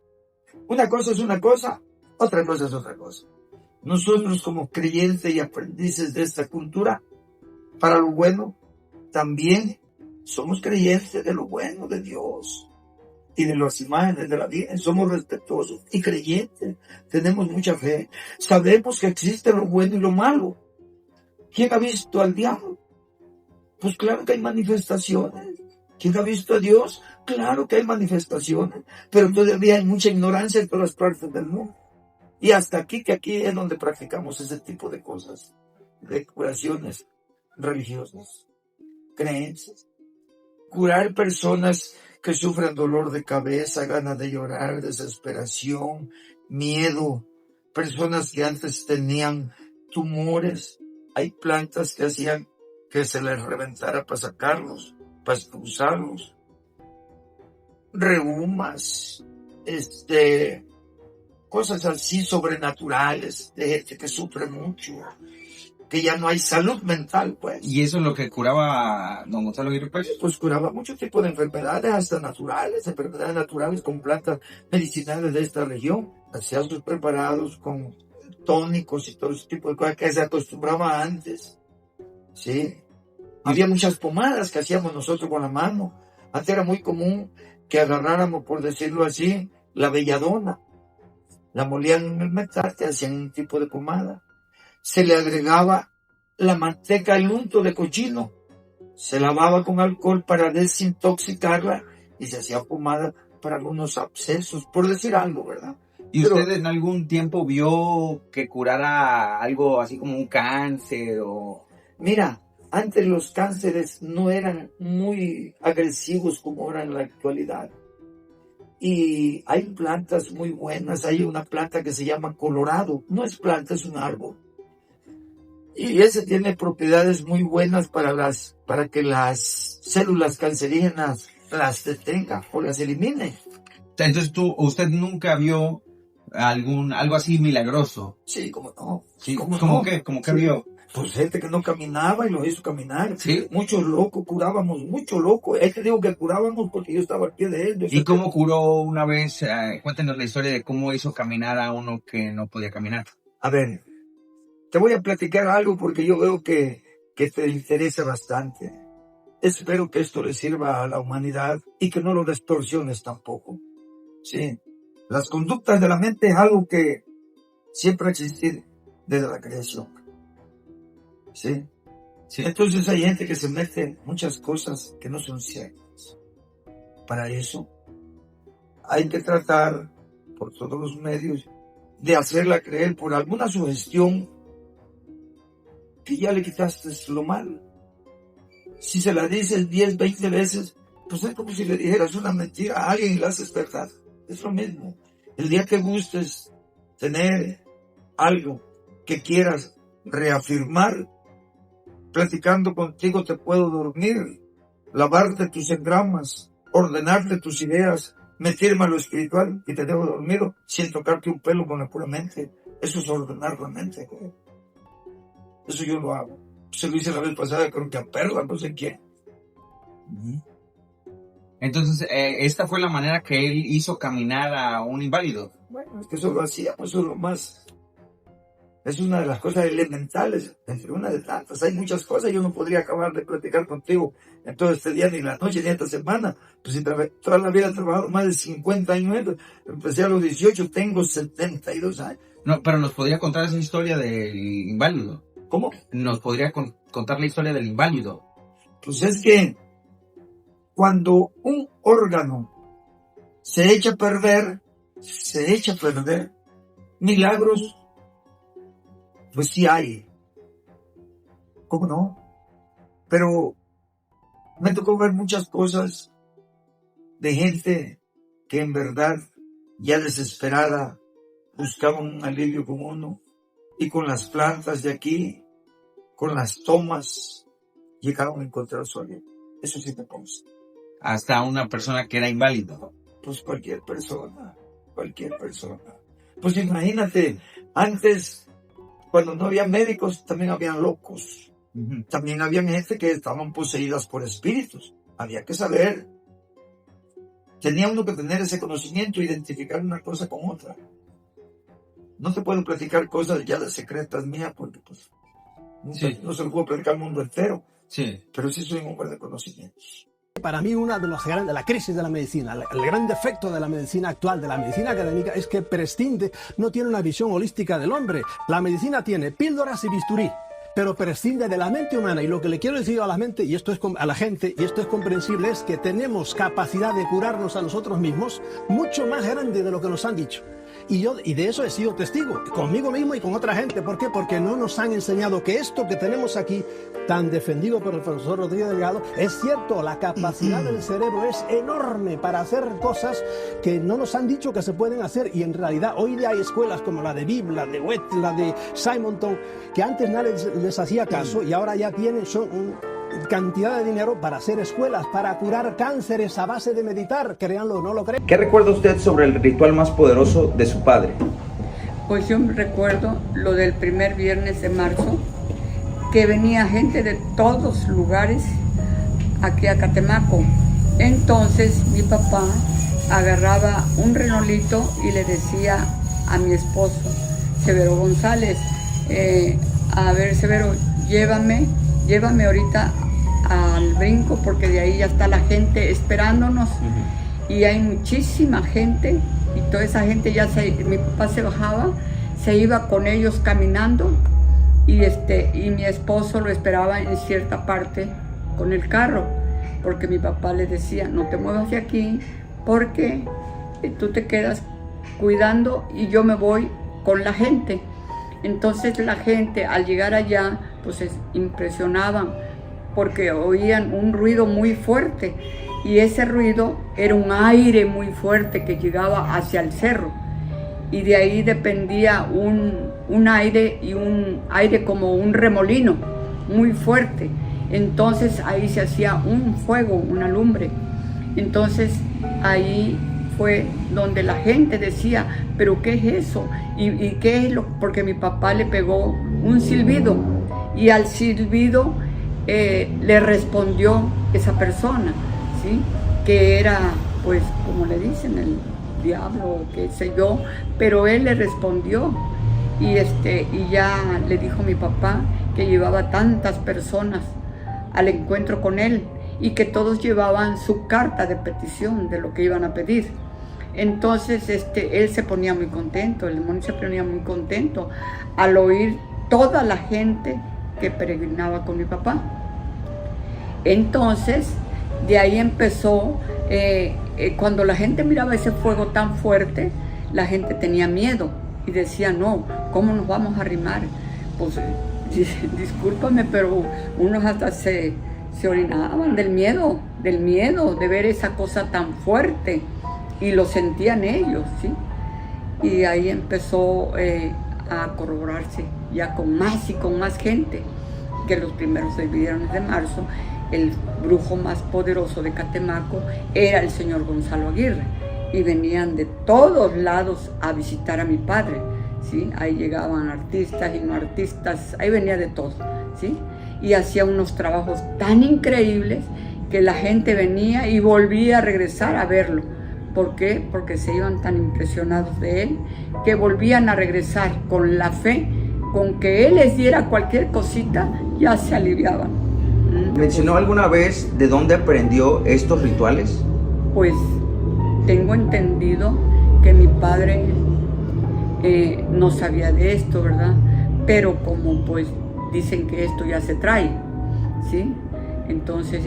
una cosa es una cosa, otra cosa es otra cosa. Nosotros como creyentes y aprendices de esta cultura, para lo bueno, también somos creyentes de lo bueno de Dios y de las imágenes de la Virgen. Somos respetuosos y creyentes. Tenemos mucha fe. Sabemos que existe lo bueno y lo malo. ¿Quién ha visto al diablo? Pues claro que hay manifestaciones. ¿Quién ha visto a Dios? Claro que hay manifestaciones. Pero todavía hay mucha ignorancia en todas partes del mundo. Y hasta aquí, que aquí es donde practicamos ese tipo de cosas. De curaciones religiosas. Creencias. Curar personas que sufren dolor de cabeza, ganas de llorar, desesperación, miedo. Personas que antes tenían tumores. Hay plantas que hacían que se les reventara para sacarlos, para expulsarlos. Reumas, cosas así sobrenaturales, de gente que sufre mucho, que ya no hay salud mental, pues. ¿Y eso es lo que curaba don Gonzalo Aguirre Pech? Pues curaba muchos tipos de enfermedades, hasta enfermedades naturales con plantas medicinales de esta región. Hacía sus preparados con tónicos y todo ese tipo de cosas que se acostumbraba antes. Sí. Había muchas pomadas que hacíamos nosotros con la mano. Antes era muy común que agarráramos, por decirlo así, la belladona. La molían en el metate, hacían un tipo de pomada. Se le agregaba la manteca al unto de cochino. Se lavaba con alcohol para desintoxicarla y se hacía pomada para algunos abscesos, por decir algo, ¿verdad? ¿Y usted en algún tiempo vio que curara algo así como un cáncer o...? Mira, antes los cánceres no eran muy agresivos como ahora en la actualidad. Y hay plantas muy buenas. Hay una planta que se llama colorado. No es planta, es un árbol. Y ese tiene propiedades muy buenas para que las células cancerígenas las detenga o las elimine. Entonces usted nunca vio algo así milagroso. Sí, ¿cómo no? Sí, ¿Cómo ¿Cómo no? qué? ¿Cómo que Sí. vio? Pues gente que no caminaba y los hizo caminar. Sí. Muchos locos curábamos, muchos locos. Es que digo que curábamos porque yo estaba al pie de él. ¿Y cómo curó una vez? Cuéntenos la historia de cómo hizo caminar a uno que no podía caminar. A ver, te voy a platicar algo porque yo veo que te interesa bastante. Espero que esto le sirva a la humanidad y que no lo distorsiones tampoco. Sí. Las conductas de la mente es algo que siempre ha existido desde la creación. Sí. Sí. Entonces hay gente que se mete en muchas cosas que no son ciertas. Para eso hay que tratar por todos los medios de hacerla creer por alguna sugestión que ya le quitaste lo malo. Si se la dices 10, 20 veces, pues es como si le dijeras una mentira a alguien y la haces verdad. Es lo mismo. El día que gustes tener algo que quieras reafirmar, platicando contigo te puedo dormir, lavarte tus engramas, ordenarte tus ideas, meterme a lo espiritual y te dejo dormido sin tocarte un pelo con la pura mente. Eso es ordenar la mente. Eso yo lo hago. Se lo hice la vez pasada, creo que a Perla, no sé quién. Entonces, esta fue la manera que él hizo caminar a un inválido. Bueno, es que eso lo hacía, pues eso es lo más... Es una de las cosas elementales, entre una de tantas. Hay muchas cosas, yo no podría acabar de platicar contigo en todo este día, ni la noche, ni esta semana. Pues si toda la vida he trabajado más de 50 años, empecé a los 18, tengo 72 años. No, pero nos podría contar esa historia del inválido. ¿Cómo? Nos podría contar la historia del inválido. Pues es que cuando un órgano se echa a perder, milagros, pues sí hay. ¿Cómo no? Pero me tocó ver muchas cosas de gente que en verdad, ya desesperada, buscaban un alivio con uno, y con las plantas de aquí, con las tomas, llegaron a encontrar su alivio. Eso sí me consta. Hasta una persona que era inválido. Pues cualquier persona. Pues imagínate, antes, cuando no había médicos, también habían locos. También había gente que estaban poseídas por espíritus. Había que saber. Tenía uno que tener ese conocimiento, identificar una cosa con otra. No te puedo platicar cosas ya de secretas mías, porque pues no se lo puedo platicar al mundo entero. Sí. Pero sí soy un hombre de conocimientos. Para mí, una de la crisis de la medicina, el gran defecto de la medicina actual, de la medicina académica, es que prescinde, no tiene una visión holística del hombre. La medicina tiene píldoras y bisturí, pero prescinde de la mente humana. Y lo que le quiero decir a la mente, y esto es a la gente, y esto es comprensible, es que tenemos capacidad de curarnos a nosotros mismos mucho más grande de lo que nos han dicho. Y de eso he sido testigo, conmigo mismo y con otra gente. ¿Por qué? Porque no nos han enseñado que esto que tenemos aquí, tan defendido por el profesor Rodríguez Delgado, es cierto, la capacidad del cerebro es enorme para hacer cosas que no nos han dicho que se pueden hacer. Y en realidad hoy día hay escuelas como la de Bibb, la de Wett, la de Simonton, que antes nadie les hacía caso y ahora ya tienen cantidad de dinero para hacer escuelas, para curar cánceres a base de meditar, créanlo o no lo creen. ¿Qué recuerda usted sobre el ritual más poderoso de su padre? Pues yo recuerdo lo del primer viernes de marzo, que venía gente de todos lugares aquí a Catemaco. Entonces mi papá agarraba un renolito y le decía a mi esposo, Severo González, a ver, Severo, llévame ahorita al brinco, porque de ahí ya está la gente esperándonos. Y hay muchísima gente, y toda esa gente mi papá se bajaba, se iba con ellos caminando, y mi esposo lo esperaba en cierta parte con el carro, porque mi papá le decía, no te muevas de aquí, porque tú te quedas cuidando y yo me voy con la gente. Entonces la gente al llegar allá pues se impresionaban porque oían un ruido muy fuerte, y ese ruido era un aire muy fuerte que llegaba hacia el cerro, y de ahí dependía un aire, y un aire como un remolino muy fuerte. Entonces ahí se hacía un fuego, una lumbre. Entonces ahí fue donde la gente decía, pero ¿qué es eso? ¿Y qué es lo? Porque mi papá le pegó un silbido, y al silbido le respondió esa persona, ¿sí? Que era, pues, como le dicen, el diablo, qué sé yo, pero él le respondió, y ya le dijo mi papá que llevaba tantas personas al encuentro con él, y que todos llevaban su carta de petición de lo que iban a pedir. Entonces él se ponía muy contento, el demonio se ponía muy contento al oír toda la gente que peregrinaba con mi papá. Entonces de ahí empezó, cuando la gente miraba ese fuego tan fuerte, la gente tenía miedo y decía, no, ¿cómo nos vamos a arrimar? Pues discúlpame, pero unos hasta se orinaban del miedo de ver esa cosa tan fuerte, y lo sentían ellos, ¿sí? Y ahí empezó a corroborarse ya con más y con más gente. que los primeros 6 viernes de marzo, el brujo más poderoso de Catemaco era el señor Gonzalo Aguirre, y venían de todos lados a visitar a mi padre, ¿sí? Ahí llegaban artistas y no artistas, ahí venía de todo, ¿sí? Y hacía unos trabajos tan increíbles que la gente venía y volvía a regresar a verlo. ¿Por qué? Porque se iban tan impresionados de él que volvían a regresar con la fe, con que él les diera cualquier cosita, ya se aliviaban. ¿Mencionó alguna vez de dónde aprendió estos rituales? Pues tengo entendido que mi padre no sabía de esto, ¿verdad? Pero como pues dicen que esto ya se trae, ¿sí? Entonces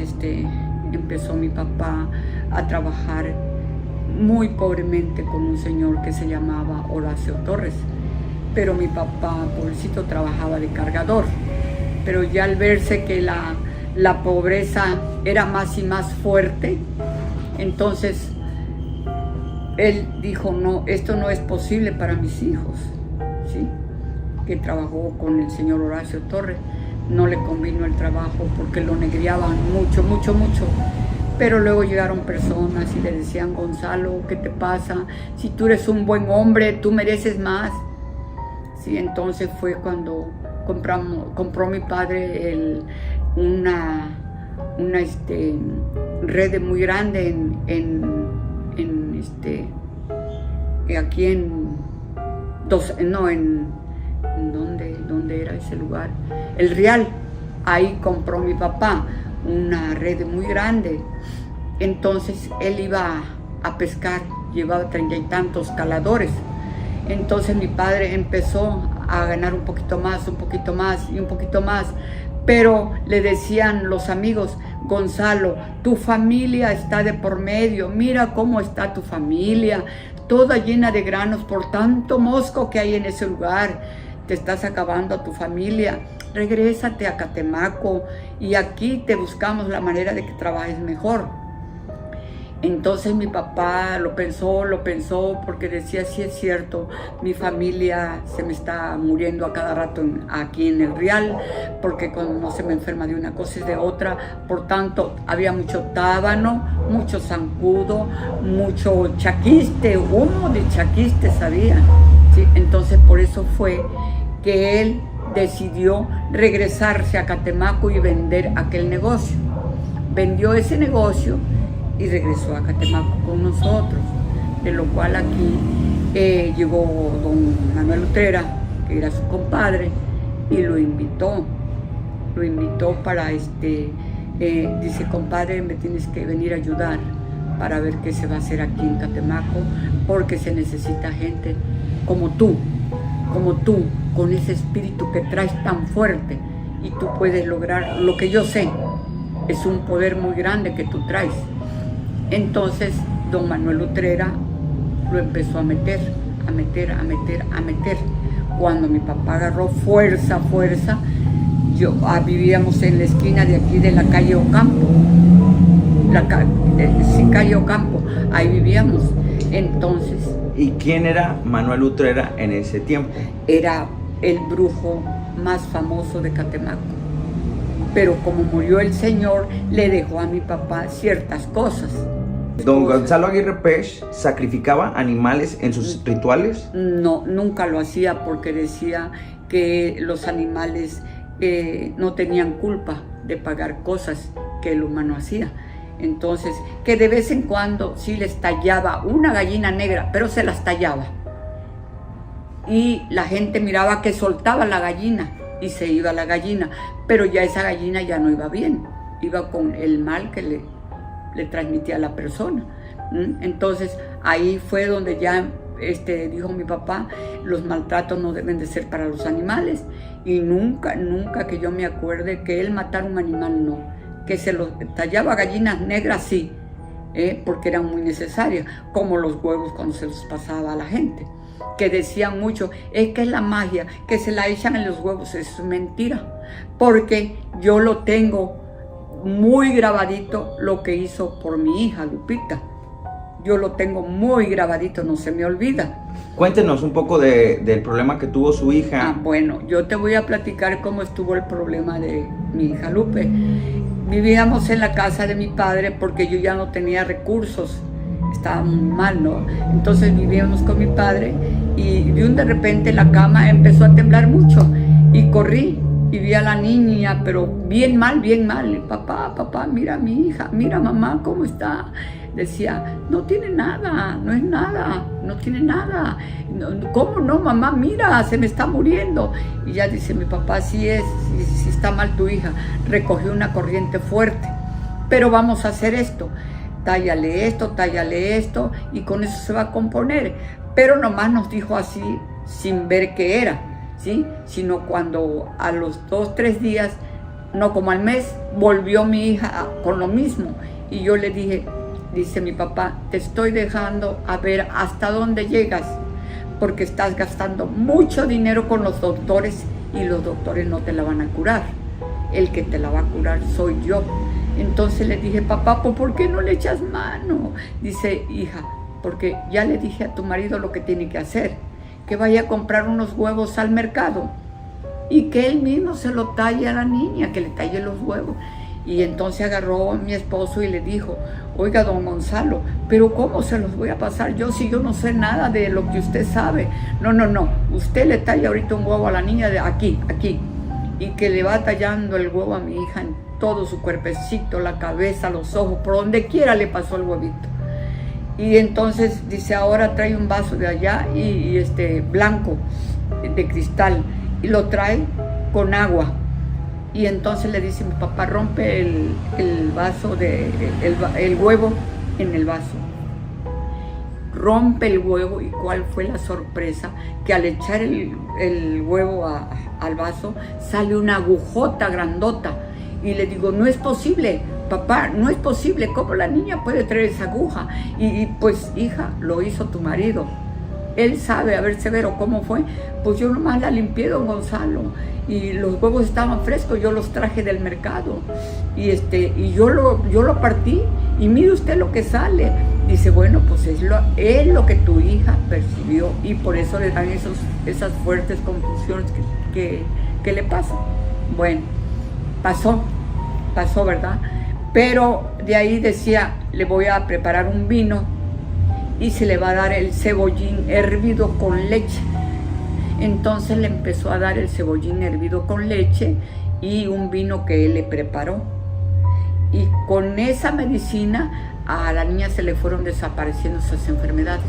empezó mi papá a trabajar muy pobremente con un señor que se llamaba Horacio Torres, pero mi papá, pobrecito, trabajaba de cargador, pero ya al verse que la pobreza era más y más fuerte, entonces él dijo, no, esto no es posible para mis hijos, ¿sí? Que trabajó con el señor Horacio Torres, no le convino el trabajo porque lo negriaban mucho, mucho, mucho. Pero luego llegaron personas y le decían, Gonzalo, ¿qué te pasa? Si tú eres un buen hombre, tú mereces más. Sí, entonces fue cuando compró mi padre una red muy grande aquí ¿dónde era ese lugar? El Real. Ahí compró mi papá una red muy grande. Entonces él iba a pescar, llevaba 30 y tantos caladores. Entonces mi padre empezó a ganar un poquito más y un poquito más. Pero le decían los amigos, Gonzalo, tu familia está de por medio, mira cómo está tu familia, toda llena de granos por tanto mosco que hay en ese lugar, te estás acabando a tu familia, regrésate a Catemaco y aquí te buscamos la manera de que trabajes mejor. Entonces mi papá lo pensó, porque decía, sí es cierto, mi familia se me está muriendo a cada rato aquí en el Real, porque cuando no se me enferma de una cosa es de otra, por tanto había mucho tábano, mucho zancudo, mucho chaquiste, humo de chaquiste sabía, ¿sí? Entonces por eso fue que él decidió regresarse a Catemaco y vender aquel negocio. Vendió ese negocio y regresó a Catemaco con nosotros, de lo cual aquí llegó don Manuel Utrera, que era su compadre, y lo invitó para dice, compadre, me tienes que venir a ayudar para ver qué se va a hacer aquí en Catemaco, porque se necesita gente como tú, con ese espíritu que traes tan fuerte, y tú puedes lograr lo que yo sé, es un poder muy grande que tú traes. Entonces don Manuel Utrera lo empezó a meter. Cuando mi papá agarró fuerza, vivíamos en la esquina de aquí de la calle Ocampo, calle Ocampo, ahí vivíamos. Entonces, ¿y quién era Manuel Utrera en ese tiempo? Era el brujo más famoso de Catemaco. Pero como murió el señor, le dejó a mi papá ciertas cosas. ¿Don Gonzalo Aguirre Pech sacrificaba animales en sus rituales? No, nunca lo hacía, porque decía que los animales no tenían culpa de pagar cosas que el humano hacía. Entonces, que de vez en cuando sí les tallaba una gallina negra, pero se las tallaba. Y la gente miraba que soltaba la gallina y se iba la gallina, pero ya esa gallina ya no iba bien, iba con el mal que le transmitía a la persona. Entonces ahí fue donde ya dijo mi papá, los maltratos no deben de ser para los animales, y nunca que yo me acuerde que él matara un animal, no, que se lo tallaba gallinas negras sí, porque eran muy necesarias, como los huevos cuando se los pasaba a la gente, que decían mucho, es que es la magia, que se la echan en los huevos. Es mentira, porque yo lo tengo muy grabadito lo que hizo por mi hija Lupita. yo lo tengo muy grabadito, no se me olvida. Cuéntenos un poco del problema que tuvo su hija. Bueno, yo te voy a platicar cómo estuvo el problema de mi hija Lupe. Vivíamos en la casa de mi padre porque yo ya no tenía recursos, estaba muy mal, ¿no? Entonces vivíamos con mi padre y de repente la cama empezó a temblar mucho y corrí y vi a la niña, pero bien mal, papá, mira a mi hija, mira mamá cómo está. Decía, no tiene nada, no es nada, no tiene nada. ¿Cómo no, mamá? Mira, se me está muriendo. Y ya dice mi papá, sí está mal tu hija. Recogió una corriente fuerte. Pero vamos a hacer esto. Tállale esto, y con eso se va a componer. Pero nomás nos dijo así, sin ver qué era, ¿sí? Sino cuando a los 2, 3 días, no como al mes, volvió mi hija con lo mismo. Y yo le dije, dice mi papá, te estoy dejando a ver hasta dónde llegas, porque estás gastando mucho dinero con los doctores y los doctores no te la van a curar. El que te la va a curar soy yo. Entonces le dije, papá, ¿por qué no le echas mano? Dice, hija, porque ya le dije a tu marido lo que tiene que hacer, que vaya a comprar unos huevos al mercado y que él mismo se lo talle a la niña, que le talle los huevos. Y entonces agarró a mi esposo y le dijo, oiga, don Gonzalo, pero ¿cómo se los voy a pasar yo si yo no sé nada de lo que usted sabe? No, usted le talla ahorita un huevo a la niña de aquí, y que le va tallando el huevo a mi hija en todo su cuerpecito, la cabeza, los ojos, por donde quiera le pasó el huevito. Y entonces dice, ahora trae un vaso de allá y blanco, de cristal, y lo trae con agua. Y entonces le dice mi papá, rompe el vaso, el huevo en el vaso. Rompe el huevo, y cuál fue la sorpresa, que al echar el huevo al vaso, sale una agujota grandota. Y le digo, no es posible, papá, no es posible, ¿cómo la niña puede traer esa aguja? Y pues, hija, lo hizo tu marido. Él sabe, a ver, Severo, ¿cómo fue? Pues yo nomás la limpié, don Gonzalo, y los huevos estaban frescos, yo los traje del mercado, y yo lo partí, y mire usted lo que sale. Dice, bueno, pues es lo que tu hija percibió, y por eso le dan esas fuertes confusiones que le pasan. Bueno, pasó, ¿verdad? Pero de ahí decía, le voy a preparar un vino, y se le va a dar el cebollín hervido con leche. Entonces le empezó a dar el cebollín hervido con leche y un vino que él le preparó. Y con esa medicina a la niña se le fueron desapareciendo esas enfermedades.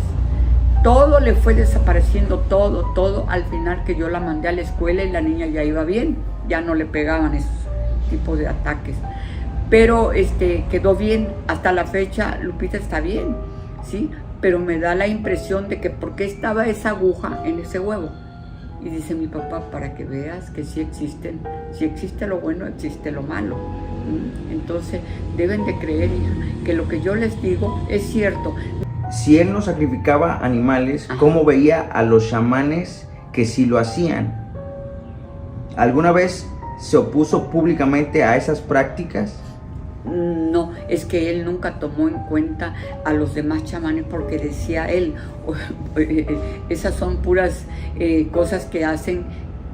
Todo le fue desapareciendo, todo, al final que yo la mandé a la escuela y la niña ya iba bien, ya no le pegaban esos tipos de ataques. Pero quedó bien, hasta la fecha Lupita está bien, ¿sí? Pero me da la impresión de que ¿por qué estaba esa aguja en ese huevo? Y dice mi papá, para que veas que sí existe lo bueno, existe lo malo. Entonces deben de creer, hija, que lo que yo les digo es cierto. Si él no sacrificaba animales, ¿cómo veía a los chamanes que sí lo hacían? ¿Alguna vez se opuso públicamente a esas prácticas? No, es que él nunca tomó en cuenta a los demás chamanes, porque decía él, esas son puras cosas que hacen,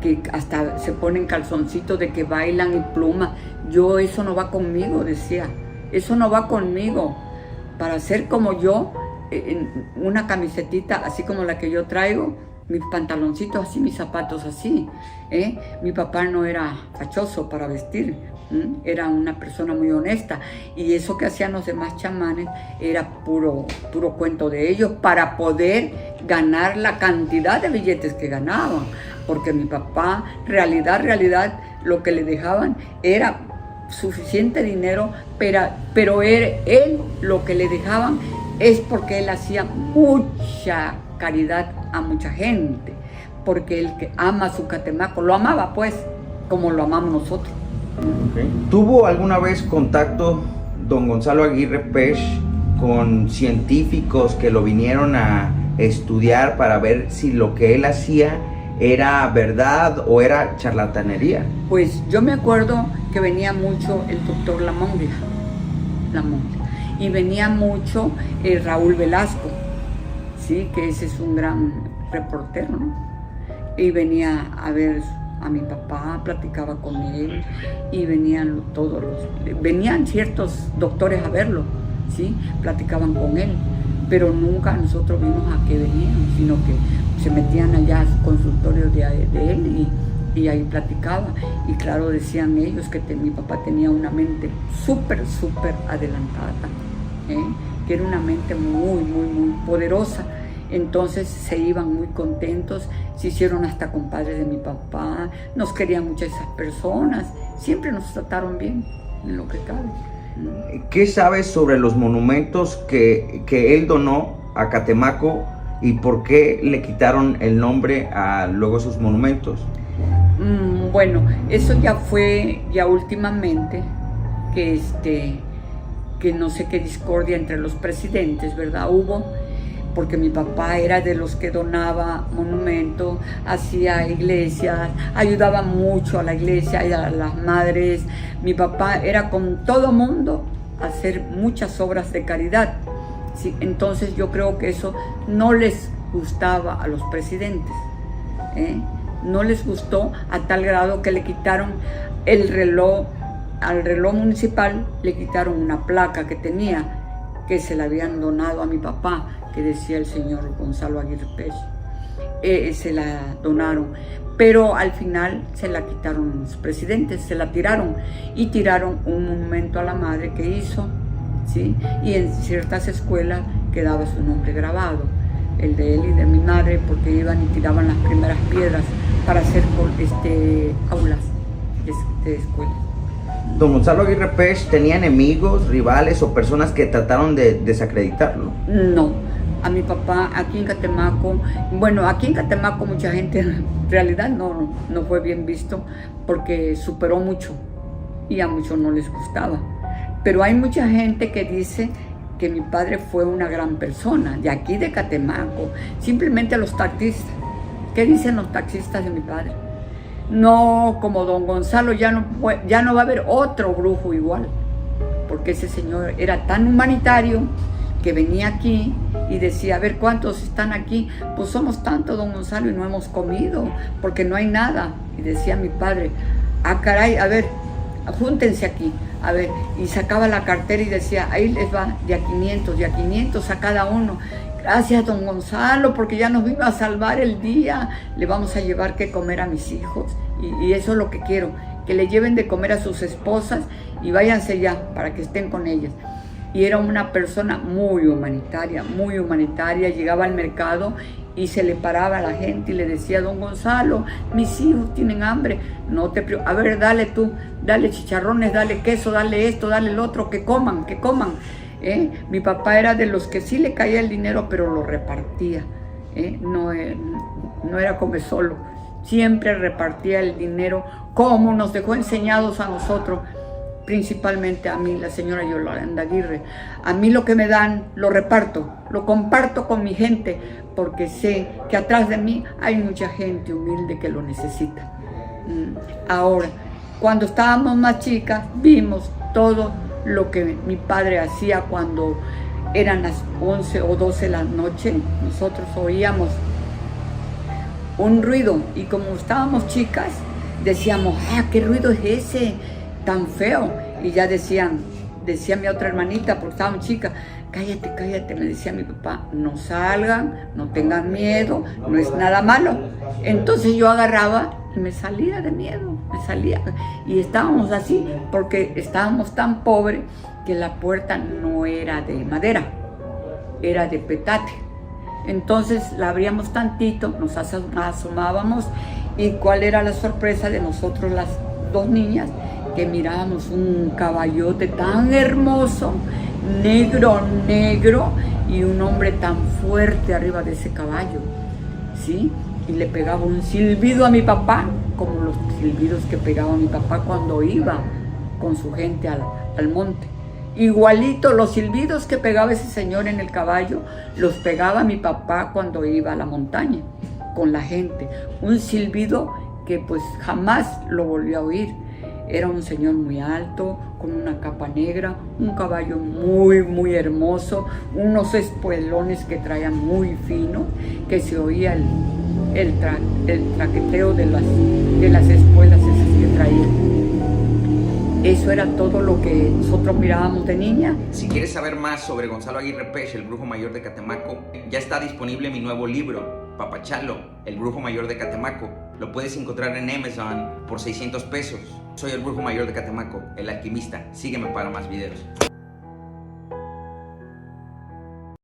que hasta se ponen calzoncitos de que bailan y pluma. Eso no va conmigo, decía, eso no va conmigo. Para ser como yo, una camisetita así como la que yo traigo, mis pantaloncitos así, mis zapatos así, Mi papá no era fachoso para vestir, era una persona muy honesta, y eso que hacían los demás chamanes era puro cuento de ellos para poder ganar la cantidad de billetes que ganaban, porque mi papá, realidad, lo que le dejaban era suficiente dinero, pero él lo que le dejaban es porque él hacía mucha caridad a mucha gente, porque el que ama su Catemaco, lo amaba pues, como lo amamos nosotros. Okay. ¿Tuvo alguna vez contacto don Gonzalo Aguirre Pech con científicos que lo vinieron a estudiar para ver si lo que él hacía era verdad o era charlatanería? Pues yo me acuerdo que venía mucho el doctor Lamondia, Y venía mucho Raúl Velasco, ¿sí? Que ese es un gran reportero, ¿no? Y venía a ver a mi papá, platicaba con él, y venían venían ciertos doctores a verlo, ¿sí? Platicaban con él, pero nunca nosotros vimos a qué venían, sino que se metían allá a su consultorio de él y ahí platicaba. Y claro, decían ellos que mi papá tenía una mente súper adelantada, que era una mente muy poderosa. Entonces se iban muy contentos, se hicieron hasta compadres de mi papá, nos querían mucho esas personas, siempre nos trataron bien, en lo que cabe. ¿Qué sabes sobre los monumentos que él donó a Catemaco y por qué le quitaron el nombre a luego esos monumentos? Bueno, eso ya fue últimamente, que no sé qué discordia entre los presidentes, ¿verdad? Hubo, porque mi papá era de los que donaba monumentos, hacía iglesias, ayudaba mucho a la iglesia y a las madres. Mi papá era con todo mundo a hacer muchas obras de caridad, ¿sí? Entonces yo creo que eso no les gustaba a los presidentes, no les gustó a tal grado que le quitaron el reloj, al reloj municipal le quitaron una placa que tenía, que se la habían donado a mi papá, que decía el señor Gonzalo Aguirre Pech. Se la donaron, pero al final se la quitaron los presidentes, se la tiraron, y tiraron un monumento a la madre que hizo, ¿sí? Y en ciertas escuelas quedaba su nombre grabado, el de él y de mi madre, porque iban y tiraban las primeras piedras para hacer aulas de escuela. ¿Don Gonzalo Aguirre Pech tenía enemigos, rivales o personas que trataron de desacreditarlo? No, a mi papá aquí en Catemaco, mucha gente en realidad no fue bien visto porque superó mucho y a muchos no les gustaba. Pero hay mucha gente que dice que mi padre fue una gran persona, de aquí de Catemaco, simplemente los taxistas. ¿Qué dicen los taxistas de mi padre? No, como don Gonzalo, ya no va a haber otro brujo igual, porque ese señor era tan humanitario que venía aquí y decía, a ver, ¿cuántos están aquí? Pues somos tantos, don Gonzalo, y no hemos comido, porque no hay nada. Y decía mi padre, ah, caray, a ver, júntense aquí, a ver, y sacaba la cartera y decía, ahí les va, de a 500 a cada uno. Gracias, don Gonzalo, porque ya nos vino a salvar el día. Le vamos a llevar que comer a mis hijos. Y eso es lo que quiero, que le lleven de comer a sus esposas y váyanse ya para que estén con ellas. Y era una persona muy humanitaria. Llegaba al mercado y se le paraba a la gente y le decía, don Gonzalo, mis hijos tienen hambre. No te preocupes, a ver, dale tú, dale chicharrones, dale queso, dale esto, dale el otro, que coman. Mi papá era de los que sí le caía el dinero, pero lo repartía, no era come solo, siempre repartía el dinero, como nos dejó enseñados a nosotros, principalmente a mí, la señora Yolanda Aguirre. A mí lo que me dan, lo reparto, lo comparto con mi gente, porque sé que atrás de mí hay mucha gente humilde que lo necesita. Ahora, cuando estábamos más chicas, vimos todo lo que mi padre hacía cuando eran las 11 o 12 de la noche. Nosotros oíamos un ruido y como estábamos chicas, decíamos, ¿qué ruido es ese tan feo? Y ya decía mi otra hermanita, porque estábamos chicas, cállate, me decía mi papá, no salgan, no tengan miedo, no es nada malo. Entonces yo agarraba y me salía de miedo, y estábamos así porque estábamos tan pobres que la puerta no era de madera, era de petate. Entonces la abríamos tantito, nos asomábamos, y cuál era la sorpresa de nosotros las dos niñas, que mirábamos un caballote tan hermoso, negro, y un hombre tan fuerte arriba de ese caballo, ¿sí? Y le pegaba un silbido a mi papá, como los silbidos que pegaba mi papá cuando iba con su gente al monte. Igualito, los silbidos que pegaba ese señor en el caballo, los pegaba mi papá cuando iba a la montaña con la gente. Un silbido que pues jamás lo volvió a oír. Era un señor muy alto, con una capa negra, un caballo muy, muy hermoso, unos espuelones que traía muy finos, que se oía el traqueteo de las espuelas esas que traía. Eso era todo lo que nosotros mirábamos de niña. Si quieres saber más sobre Gonzalo Aguirre Pech, el brujo mayor de Catemaco, ya está disponible mi nuevo libro, Papachalo, el brujo mayor de Catemaco. Lo puedes encontrar en Amazon por $600. Soy el brujo mayor de Catemaco, el alquimista. Sígueme para más videos.